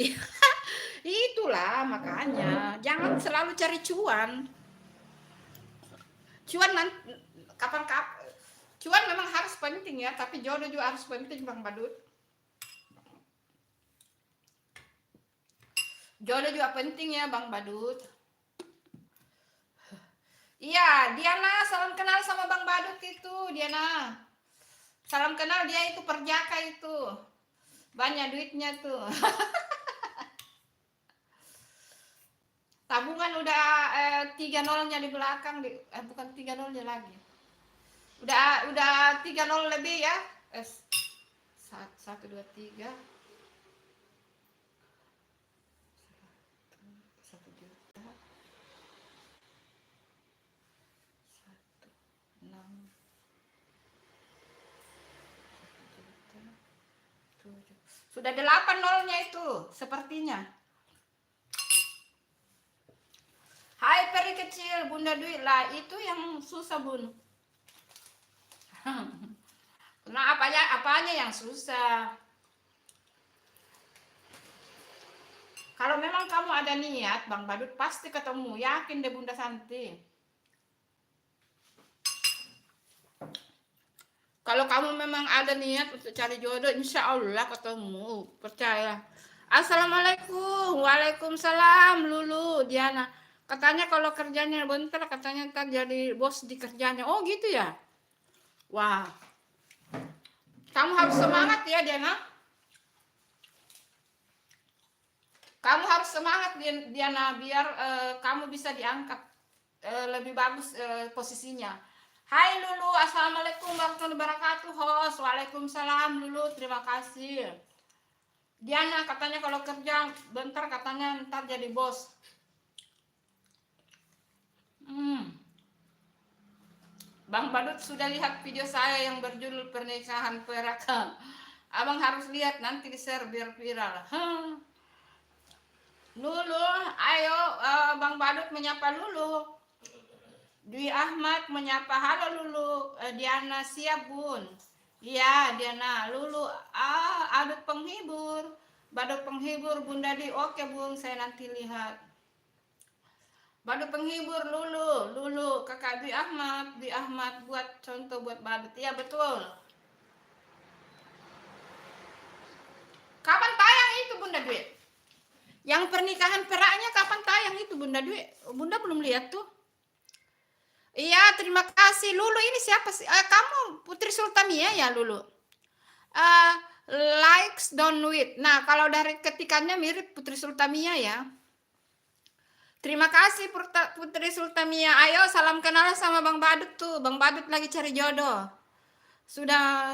Speaker 1: Itulah makanya, jangan selalu cari cuan. Cuan kapan-kapan. Cuan memang harus penting ya, tapi jodoh juga harus penting Bang Badut. Jodoh juga penting ya Bang Badut. Iya, Diana salam kenal sama Bang Badut itu, Diana. Salam kenal, dia itu perjaka itu. Banyak duitnya tuh. Tabungan udah 3 nolnya di belakang, bukan 3 nolnya lagi. Udah 3 nol lebih ya. 1 2 3 sudah 8 nolnya itu sepertinya. Hai peri kecil, Bunda Dwi lah itu yang susah Bun. Nah, apanya yang susah? Kalau memang kamu ada niat, Bang Badut pasti ketemu. Yakin deh Bunda Santi. Kalau kamu memang ada niat untuk cari jodoh, insya Allah ketemu. Percaya. Assalamualaikum. Waalaikumsalam Lulu, Diana. Katanya kalau kerjanya bentar, katanya ntar jadi bos di kerjanya. Oh gitu ya? Wah. Kamu harus semangat ya, Diana. Kamu harus semangat, Diana, biar kamu bisa diangkat lebih bagus posisinya. Hai Lulu, assalamualaikum warahmatullahi wabarakatuh, host. Waalaikumsalam Lulu, terima kasih. Diana katanya kalau kerja bentar katanya ntar jadi bos. Bang Badut sudah lihat video saya yang berjudul pernikahan perakam. Abang harus lihat nanti di share biar viral. Lulu, ayo Bang Badut menyapa Lulu. Dwi Ahmad menyapa, halo Lulu. Diana, siap Bun. Iya Diana, Lulu, aduk penghibur. Badut penghibur Bunda Di, oke Bun, saya nanti lihat. Badut penghibur Lulu, kakak Dwi Ahmad buat contoh buat Badut. Iya betul. Kapan tayang itu Bunda Dwi? Yang pernikahan peraknya kapan tayang itu Bunda Dwi? Bunda belum lihat tuh. Iya, terima kasih Lulu. Ini siapa sih? Kamu Putri Sultania ya Lulu? Likes don't wait. Nah, kalau dari ketikannya mirip Putri Sultania ya. Terima kasih Putri Sultania. Ayo salam kenal sama Bang Badut tuh. Bang Badut lagi cari jodoh. Sudah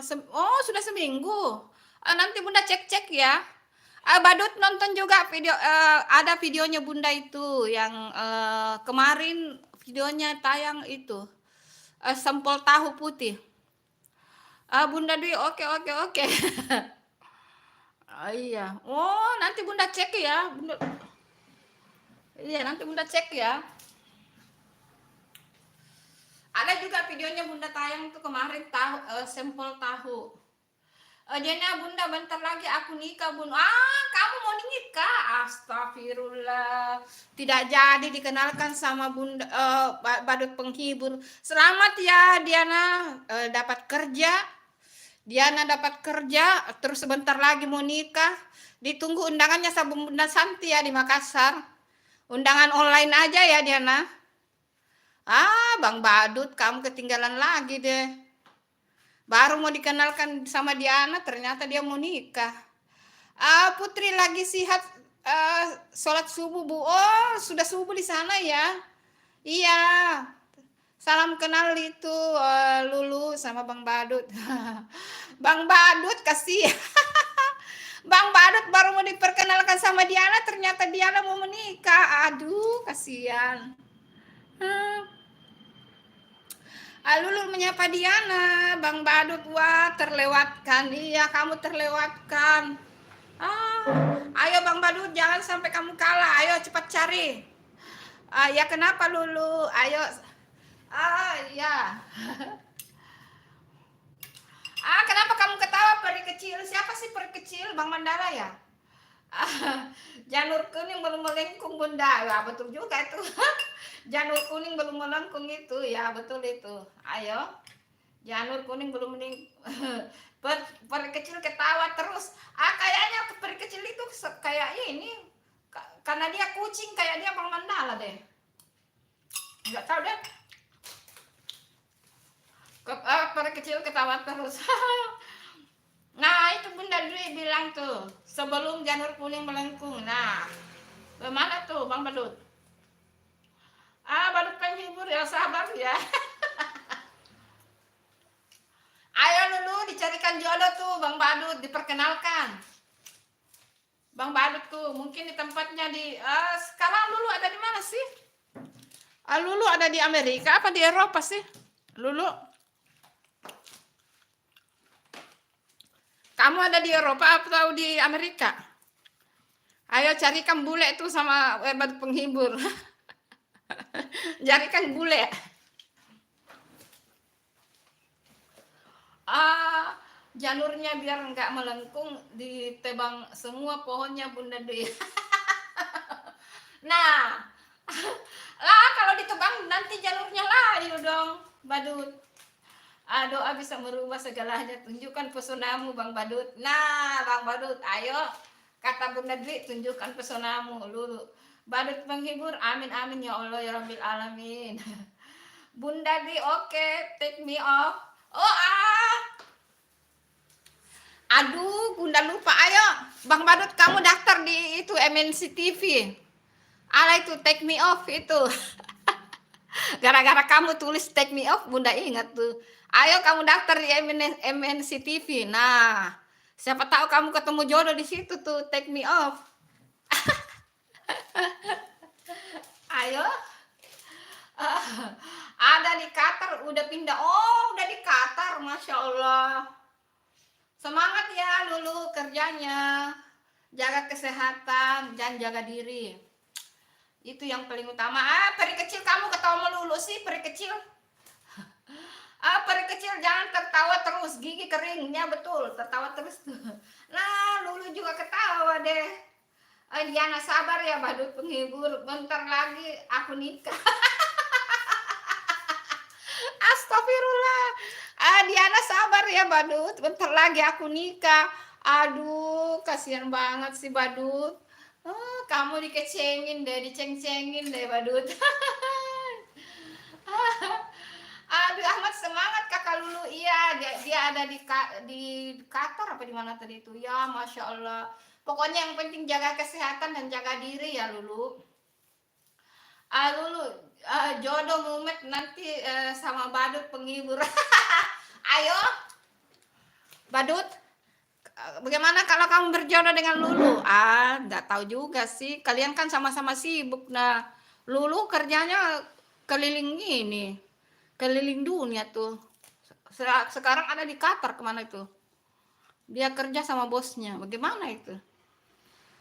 Speaker 1: seminggu. Nanti Bunda cek-cek ya. Badut nonton juga video, ada videonya Bunda itu yang kemarin videonya tayang itu, sempol tahu putih. Bunda Dwi, oke. Iya. Oh, nanti Bunda cek ya. Iya, nanti Bunda cek ya. Ada juga videonya Bunda tayang tuh kemarin tahu, sempol tahu. Jadinya Bunda bentar lagi aku nikah Bun. Kamu mau nikah? Astagfirullah. Tidak jadi dikenalkan sama Bunda Badut penghibur. Selamat ya Diana, dapat kerja. Diana dapat kerja, terus sebentar lagi mau nikah. Ditunggu undangannya sama Bunda Santi ya di Makassar. Undangan online aja ya Diana. Bang Badut kamu ketinggalan lagi deh. Baru mau dikenalkan sama Diana, ternyata dia mau nikah. Putri lagi sihat, sholat subuh Bu. Oh, sudah subuh di sana ya? Iya. Salam kenal itu Lulu sama Bang Badut. Bang Badut kasih. Bang Badut baru mau diperkenalkan sama Diana, ternyata Diana mau menikah. Aduh, kasihan. Lulu menyapa Diana, Bang Badut, wah terlewatkan. Iya, kamu terlewatkan. Ayo Bang Badut, jangan sampai kamu kalah. Ayo cepat cari. Ya kenapa Lulu? Ayo. Ya. Kenapa kamu ketawa peri kecil? Siapa sih peri kecil? Bang Mandala ya? Janur kuning belum melengkung Bunda. Ya betul juga itu. Janur kuning belum melengkung itu. Ya betul itu. Ayo. Janur kuning belum melengkung. Peri kecil ketawa terus. Kayaknya peri kecil itu kayak ini. Karena dia kucing kayak dia Bang Mandala deh. Enggak tahu deh. Peri kecil ketawa terus. Nah itu Bunda Dwi bilang tuh sebelum janur kuning melengkung. Nah mana tuh Bang Badut? Badut penghibur ya, sabar ya. Ayo Lulu dicarikan jodoh tuh Bang Badut, diperkenalkan. Bang Badut tuh mungkin di tempatnya di sekarang Lulu ada di mana sih? Lulu ada di Amerika apa di Eropa sih? Lulu kamu ada di Eropa atau di Amerika? Ayo carikan bule itu sama Badut penghibur. Carikan bule. jalurnya biar nggak melengkung, ditebang semua pohonnya Bunda Dwi. Nah, lah kalau ditebang nanti jalurnya layu dong, Badut. Doa bisa merubah segalanya. Tunjukkan pesonamu, Bang Badut. Nah, Bang Badut, ayo. Kata Bunda Dwi, tunjukkan pesonamu, Lulu. Badut penghibur, amin amin ya Allah ya Rabbil alamin. Bunda Dwi, oke, take me off. Oh aduh, Bunda lupa. Ayo, Bang Badut, kamu daftar di itu MNC TV. Ala itu take me off itu. Gara-gara kamu tulis take me off, Bunda ingat tuh. Ayo kamu daftar di MNC TV. Nah, siapa tahu kamu ketemu jodoh di situ tuh, take me off. Ayo. Ada di Qatar, udah pindah. Oh, udah di Qatar, Masya Allah. Semangat ya Lulu kerjanya. Jaga kesehatan dan jaga diri. Itu yang paling utama. Peri kecil, kamu ketawa melulu sih, peri kecil. Peri kecil jangan tertawa terus, gigi keringnya betul, tertawa terus tuh. Nah, Lulu juga ketawa deh. Diana sabar ya Badut penghibur, bentar lagi aku nikah. Astagfirullah. Diana sabar ya Badut, bentar lagi aku nikah. Aduh, kasihan banget sih Badut. Kamu dikecengin deh, diceng-cengin deh Badut. Aduh, Ahmad semangat kakak Lulu. Iya, dia ada di Qatar apa di mana tadi itu. Ya, Masya Allah. Pokoknya yang penting jaga kesehatan dan jaga diri ya Lulu. Lulu, jodoh Mumet nanti sama Badut penghibur. Ayo, Badut. Bagaimana kalau kamu berjodoh dengan Lulu? Nggak tahu juga sih. Kalian kan sama-sama sibuk. Nah, Lulu kerjanya keliling ini. Keliling dunia tuh. Sekarang ada di Qatar, kemana itu? Dia kerja sama bosnya. Bagaimana itu?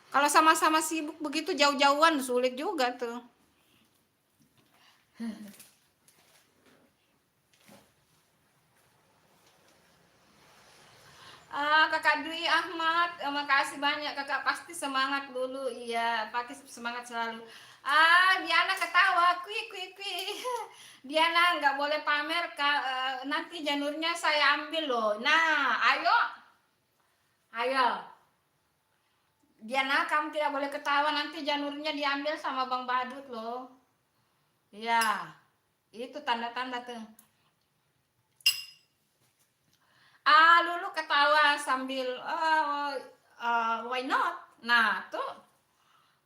Speaker 1: Kalau sama-sama sibuk begitu jauh-jauhan sulit juga tuh. Kakak Dwi Ahmad, makasih banyak kakak, pasti semangat dulu. Iya, pasti semangat selalu. Diana ketawa, kui. Diana nggak boleh pamer, nanti janurnya saya ambil loh. Nah, ayo. Diana, kamu tidak boleh ketawa, nanti janurnya diambil sama Bang Badut loh. Iya, itu tanda-tanda tuh. Lulu ketawa sambil why not? Nah, tuh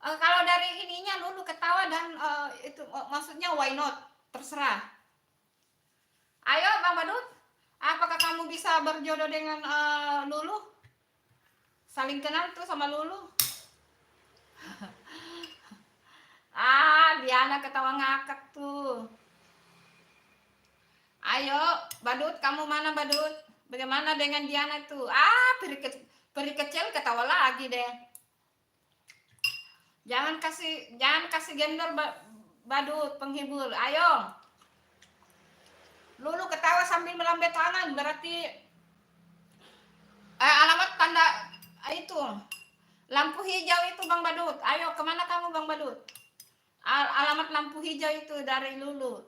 Speaker 1: kalau dari ininya Lulu ketawa dan itu maksudnya why not? Terserah. Ayo Bang Badut, apakah kamu bisa berjodoh dengan Lulu? Saling kenal tuh sama Lulu. Diana ketawa ngakak tuh. Ayo, Badut, kamu mana Badut? Bagaimana dengan Diana tuh? Peri kecil ketawa lagi deh. Jangan kasih gender Badut penghibur. Ayo. Lulu ketawa sambil melambai tangan, berarti alamat tanda itu. Lampu hijau itu Bang Badut. Ayo, kemana kamu Bang Badut? Alamat lampu hijau itu dari Lulu.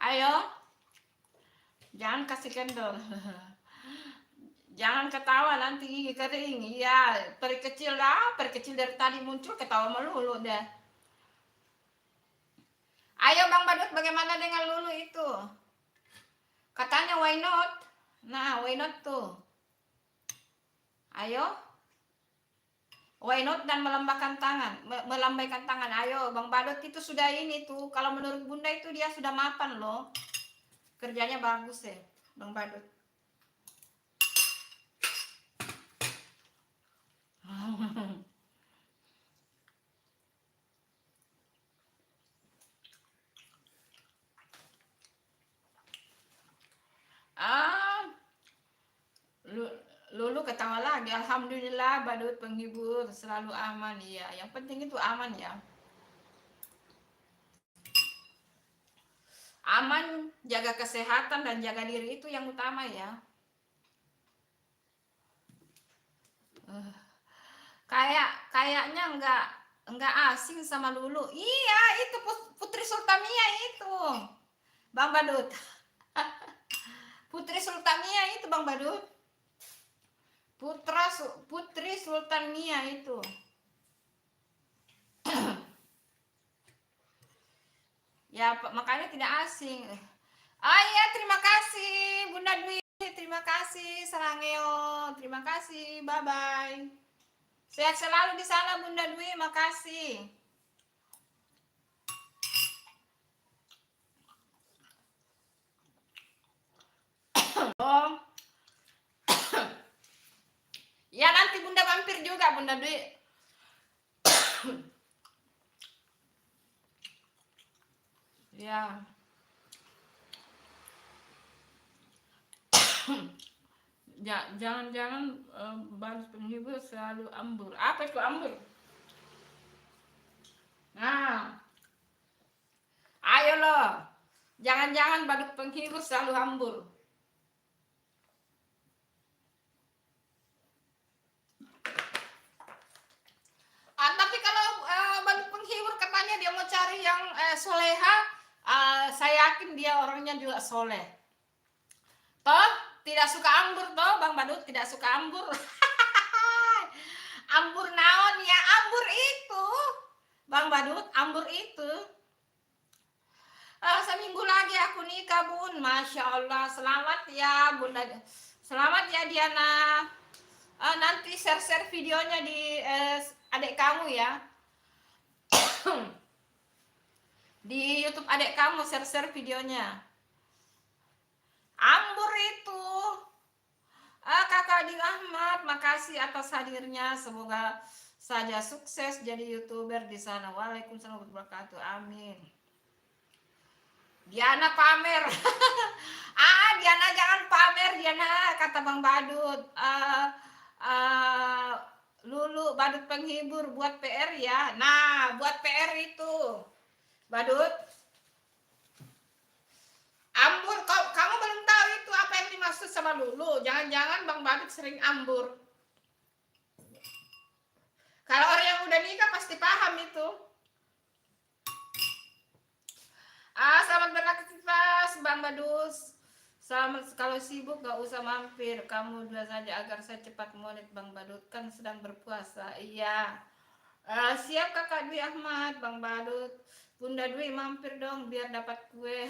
Speaker 1: Ayo. Jangan kasih kendor. Jangan ketawa nanti gigi kering. Iya, peri kecil dari tadi muncul ketawa melulu deh. Ayo Bang Badut, bagaimana dengan Lulu itu? Katanya why not? Nah, why not tuh? Ayo. Why not dan melambaikan tangan. Ayo, Bang Badut itu sudah ini tuh. Kalau menurut Bunda itu dia sudah mapan loh. Kerjanya bagus ya, Bang Badut. Lulu ketawa lagi. Alhamdulillah Badut penghibur selalu aman. Iya, yang penting itu aman ya. Aman, jaga kesehatan dan jaga diri itu yang utama ya. Kayaknya nggak asing sama Lulu. Iya, itu Putri Sultamia itu, Bang Badut. Putri Sultamia itu, Bang Badut. Putri Sultamia itu. Ya, makanya tidak asing. Oh iya, terima kasih Bunda Dwi. Terima kasih Sarangeo. Terima kasih. Bye-bye. Sehat selalu di sana Bunda Dwi. Makasih. Oh. Ya nanti Bunda mampir juga Bunda Dwi. Ya. Jangan-jangan balas penghibur selalu ambur. Apa itu ambur? Nah, ayo loh. Jangan-jangan badut penghibur selalu ambur. Tapi kalau badut penghibur katanya dia mau cari yang soleha, saya yakin dia orangnya juga soleh. Toh, tidak suka ambur toh, Bang Badut tidak suka ambur. Ambur naon ya, ambur itu. Bang Badut, ambur itu. Seminggu lagi aku nikah Bun. Masya Allah, selamat ya Bunda. Selamat ya Diana. Nanti share videonya di adik kamu ya. Di YouTube adik kamu share videonya. Ambur itu. Kakak Adi Ahmad, makasih atas hadirnya. Semoga saja sukses jadi YouTuber di sana. Waalaikumsalam warahmatullahi wabarakatuh. Amin. Diana pamer. Diana jangan pamer Diana, kata Bang Badut. Lulu Badut penghibur buat PR ya. Nah, buat PR itu. Badut. Ambur, kamu belum tahu itu apa yang dimaksud sama Lulu. Jangan-jangan Bang Badut sering ambur. Kalau orang yang udah nikah pasti paham itu. Selamat beraktivitas Bang Badus. Selamat, kalau sibuk gak usah mampir. Kamu dua saja agar saya cepat monet Bang Badut. Kan sedang berpuasa. Iya. Siap Kakak Dwi Ahmad, Bang Badut. Bunda Dwi mampir dong biar dapat kue.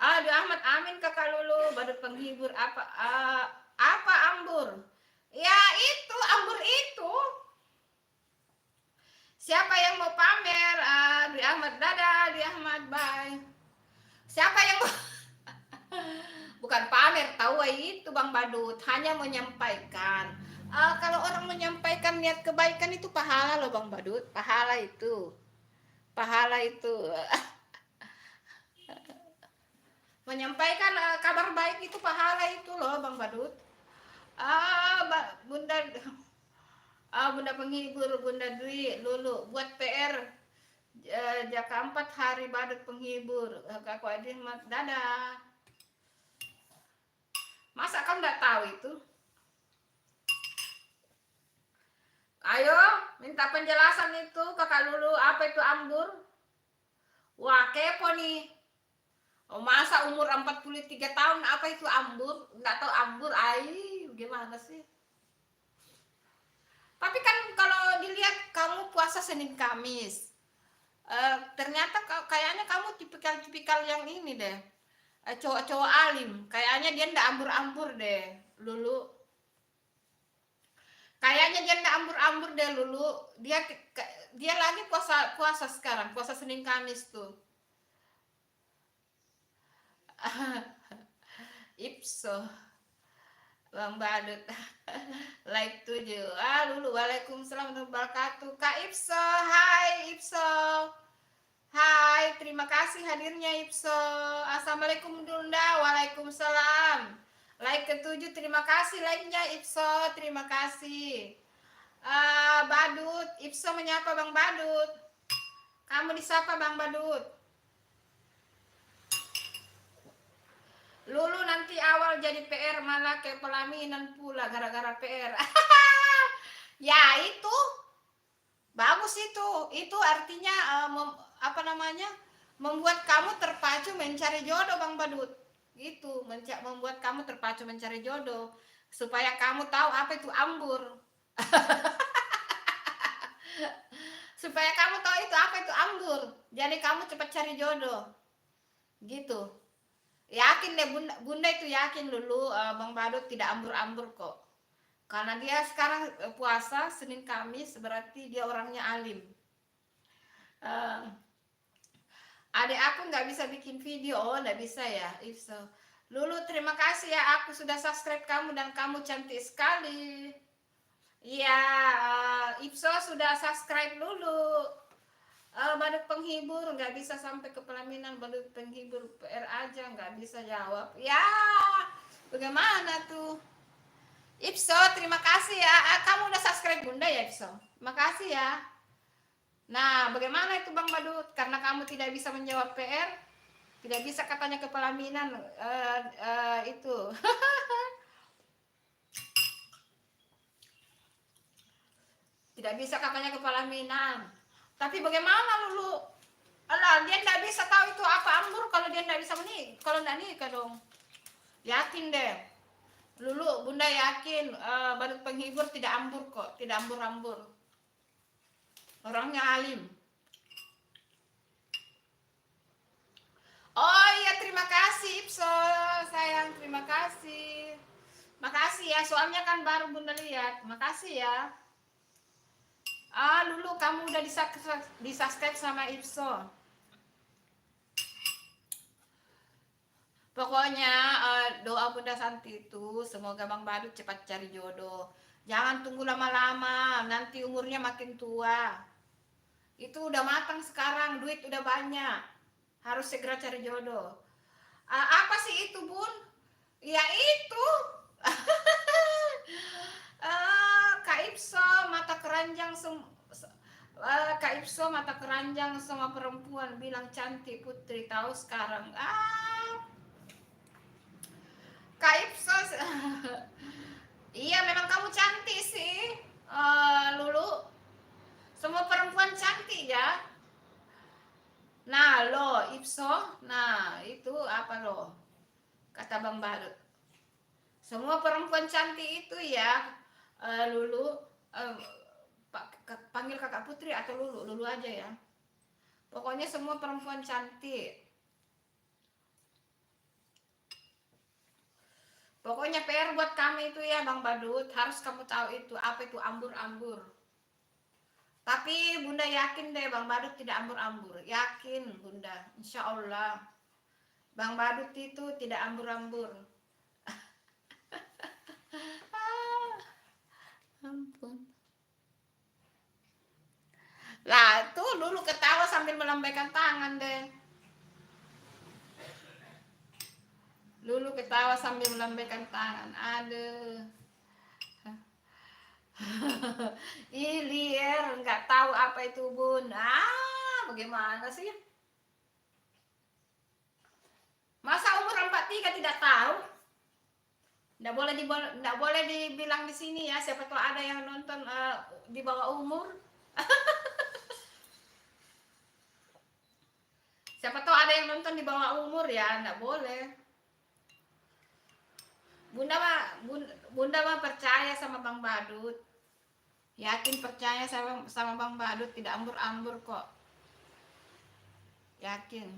Speaker 1: Dwi Ahmad, amin Kakak Lulu. Badut penghibur apa ambur? Ya itu ambur itu. Siapa yang mau pamer? Dwi Ahmad, dadah Dwi Ahmad, bye. Siapa yang mau bukan pamer, tahu itu Bang Badut, hanya menyampaikan. Kalau orang menyampaikan niat kebaikan itu pahala loh Bang Badut, pahala itu. Menyampaikan kabar baik itu pahala itu loh Bang Badut. Bunda penghibur, Bunda Dwi, Lulu buat PR Jaka 4 hari Badut penghibur. Kakak Adi, dadah. Masa kamu nggak tahu itu? Ayo minta penjelasan itu Kakak Lulu, apa itu ambur? Wah kepo nih. Masa umur 43 tahun apa itu ambur? Nggak tahu ambur, gimana sih? Tapi kan kalau dilihat kamu puasa Senin Kamis, ternyata kayaknya kamu tipikal yang ini deh, cowok-cowok alim. Kayaknya dia ndak ambur-ambur deh, Lulu. Kayaknya dia ndak ambur-ambur deh, Lulu. Dia lagi puasa sekarang, puasa Senin Kamis tuh. Ipso Bang Badut like 7. Lulu, waalaikumsalam warahmatullahi wabarakatuh. Kak Ipso, hai Ipso. Hai, terima kasih hadirnya Ipso. Assalamualaikum Dunda, waalaikumsalam. Like ke-7, terima kasih like-nya Ipso, terima kasih. Badut, Ipso menyapa Bang Badut. Kamu disapa Bang Badut. Lulu nanti awal jadi PR malah ke pelaminan pula gara-gara PR. Ya itu bagus itu. Itu artinya apa namanya? Membuat kamu terpacu mencari jodoh Bang Badut. Gitu, membuat kamu terpacu mencari jodoh supaya kamu tahu apa itu ambur. Supaya kamu tahu itu apa itu ambur. Jadi kamu cepat cari jodoh. Gitu. Yakin deh bunda itu yakin dulu Bang Badut tidak ambur-ambur kok. Karena dia sekarang puasa Senin Kamis berarti dia orangnya alim. Adik aku nggak bisa bikin video, oh nggak bisa ya, if so. Lulu terima kasih ya, aku sudah subscribe kamu dan kamu cantik sekali. Iya, Ipso sudah subscribe Lulu. Badut penghibur nggak bisa sampai ke pelaminan, badut penghibur PR aja nggak bisa jawab. Ya, bagaimana tuh? Ipso terima kasih ya, kamu udah subscribe bunda ya Ipso, makasih ya. Nah, bagaimana itu Bang Badut? Karena kamu tidak bisa menjawab PR, tidak bisa katanya ke pelaminan itu. Tidak bisa katanya ke pelaminan. Tapi bagaimana Lulu? Alah, dia tidak bisa tahu itu apa ambur kalau dia tidak bisa menikah. Kalau tidak nikah dong. Yakin deh. Lulu, bunda yakin Badut penghibur tidak ambur kok, tidak ambur-ambur. Orangnya alim. Oh iya, terima kasih Ipso sayang, terima kasih. Makasih ya, soalnya kan baru bunda lihat. Makasih ya. Lulu kamu udah di-subscribe sama Ipso. Pokoknya doa Bunda Santi itu semoga Bang Badut cepat cari jodoh. Jangan tunggu lama-lama, nanti umurnya makin tua. Itu udah matang sekarang, duit udah banyak. Harus segera cari jodoh. Apa sih itu, Bun? Ya itu. Kak Ipso mata keranjang Kak Ipso mata keranjang semua perempuan bilang cantik putri, tahu sekarang. Kak Ipso iya memang kamu cantik sih, Lulu. Semua perempuan cantik ya. Nah lo Ipso, nah itu apa lo? Kata Bang Badut. Semua perempuan cantik itu ya, Lulu. Panggil kakak Putri atau Lulu, Lulu aja ya. Pokoknya semua perempuan cantik. Pokoknya PR buat kami itu ya Bang Badut, harus kamu tahu itu apa itu ambur-ambur. Tapi Bunda yakin deh Bang Badut tidak ambur-ambur, yakin Bunda, insya Allah Bang Badut itu tidak ambur-ambur. Ampun. Lah tuh dulu ketawa sambil melambaikan tangan deh. Lulu ketawa sambil melambaikan tangan. Aduh. Ilir, nggak tahu apa itu Bun. Bagaimana sih? Masa umur 43 tidak tahu? Nggak boleh dibilang di sini ya. Siapa tahu ada yang nonton di bawah umur. Siapa tahu ada yang nonton di bawah umur ya, nggak boleh. Bunda mah percaya sama Bang Badut. Yakin percaya sama Bang Badut tidak ambur-ambur kok. Yakin.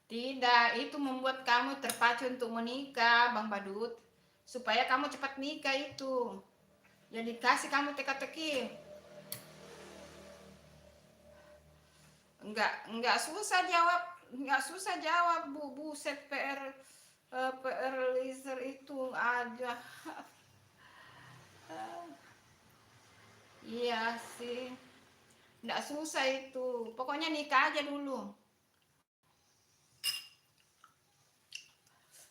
Speaker 1: Tidak, itu membuat kamu terpacu untuk menikah, Bang Badut. Supaya kamu cepat nikah itu. Jadi kasih kamu teka-teki. Enggak susah jawab, Bu. Buset PR laser itu aja. Iya sih. Enggak susah itu. Pokoknya nikah aja dulu.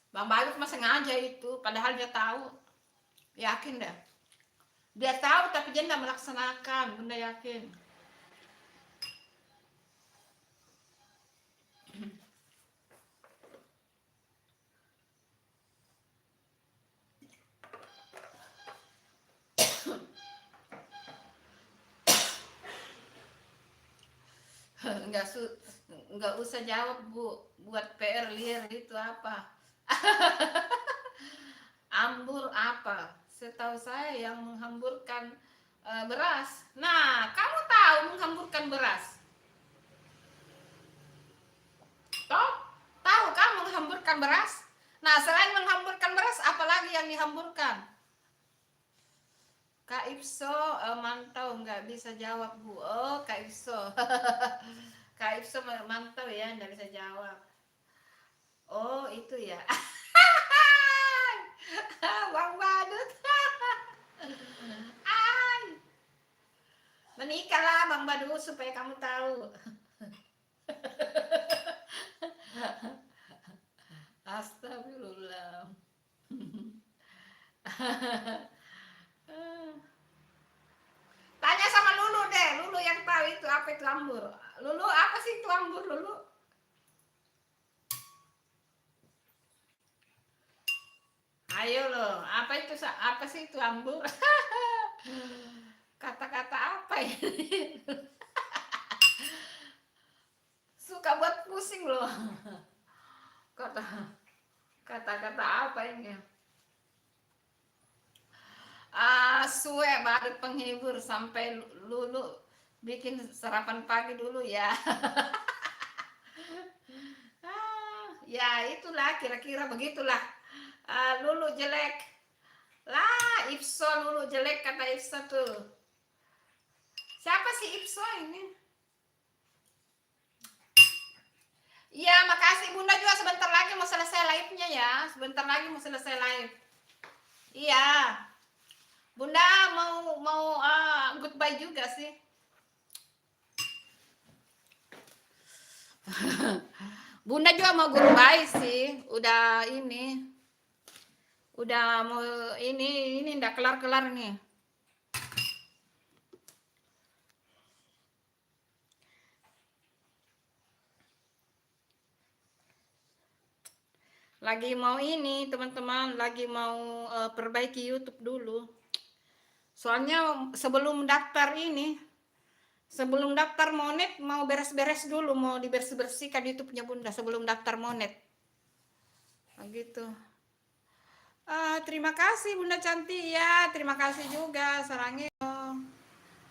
Speaker 1: Bang Badut mah sengaja itu, padahal dia tahu. Yakin dah. Dia tahu tapi dia tidak melaksanakan, Bunda yakin. Enggak enggak usah jawab, Bu. Buat PR liar itu apa? Ambur apa? Setahu saya yang menghamburkan beras. Nah, kamu tahu menghamburkan beras? Toh? Tahu kamu menghamburkan beras? Nah, selain menghamburkan beras, apalagi yang dihamburkan? Kak Ipso mantau, nggak bisa jawab, Bu. Oh, Kak Ipso. Kak Ipso mantau ya, nggak bisa jawab. Oh, itu ya. Bang Badut. Ay. Menikahlah Bang Badut supaya kamu tahu. Astagfirullah. Tanya sama Lulu deh, Lulu yang tahu itu apa itu ambur. Lulu, apa sih itu ambur, Lulu? Ayo loh, apa sih itu ambur? Kata-kata apa ini? Suka buat pusing loh. Kata-kata apa ini? Suwe baru penghibur sampai Lulu bikin sarapan pagi dulu ya. Ya itulah kira-kira begitulah. Lulu jelek lah, Ipso Lulu jelek kata Ipso tuh. Siapa sih Ipso ini? Iya, makasih Bunda juga, sebentar lagi mau selesai live-nya ya. Sebentar lagi mau selesai live. Iya. Bunda mau goodbye juga sih. Bunda juga mau goodbye sih. Udah ini. Udah mau ini ndak kelar-kelar nih. Lagi mau ini teman-teman, lagi mau perbaiki YouTube dulu. Soalnya sebelum daftar ini, sebelum daftar Monet mau beres-beres dulu, mau dibersih-bersihkan YouTube-nya Bunda sebelum daftar Monet. Begitu. Terima kasih Bunda cantik ya, terima kasih juga Sarangnya.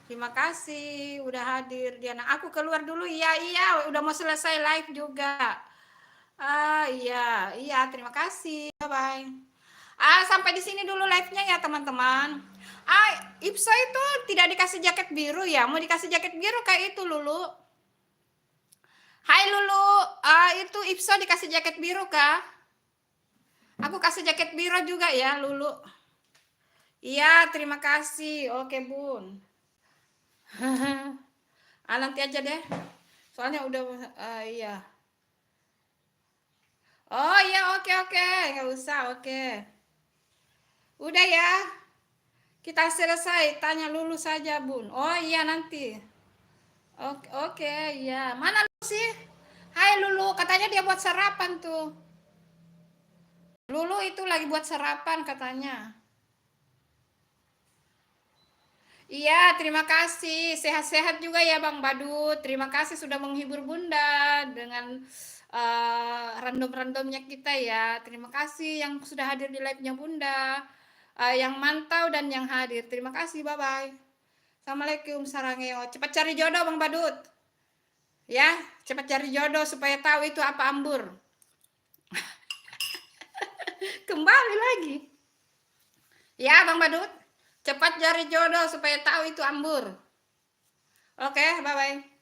Speaker 1: Terima kasih udah hadir Diana. Aku keluar dulu ya, iya udah mau selesai live juga. Iya, terima kasih. Bye bye. Sampai di sini dulu live-nya ya teman-teman. Ipso itu tidak dikasih jaket biru ya? Mau dikasih jaket biru kayak itu Lulu. Hai Lulu, itu Ipso dikasih jaket biru kah? Aku kasih jaket biru juga ya Lulu. Iya, terima kasih. Oke Bun. Nanti aja deh. Soalnya udah iya. Oh iya, oke. Nggak usah, oke. Udah ya. Kita selesai. Tanya Lulu saja Bun. Oh iya nanti. Oke, iya. Mana Lulu sih? Hai Lulu, katanya dia buat sarapan tuh. Lulu itu lagi buat sarapan katanya. Iya, terima kasih. Sehat-sehat juga ya Bang Badut. Terima kasih sudah menghibur Bunda dengan random-randomnya kita ya. Terima kasih yang sudah hadir di live-nya Bunda. Yang mantau dan yang hadir. Terima kasih, bye-bye. Assalamualaikum sarangeo. Cepat cari jodoh Bang Badut. Ya, cepat cari jodoh supaya tahu itu apa ambur. Kembali lagi. Ya Bang Badut. Cepat cari jodoh supaya tahu itu ambur. Oke, bye-bye.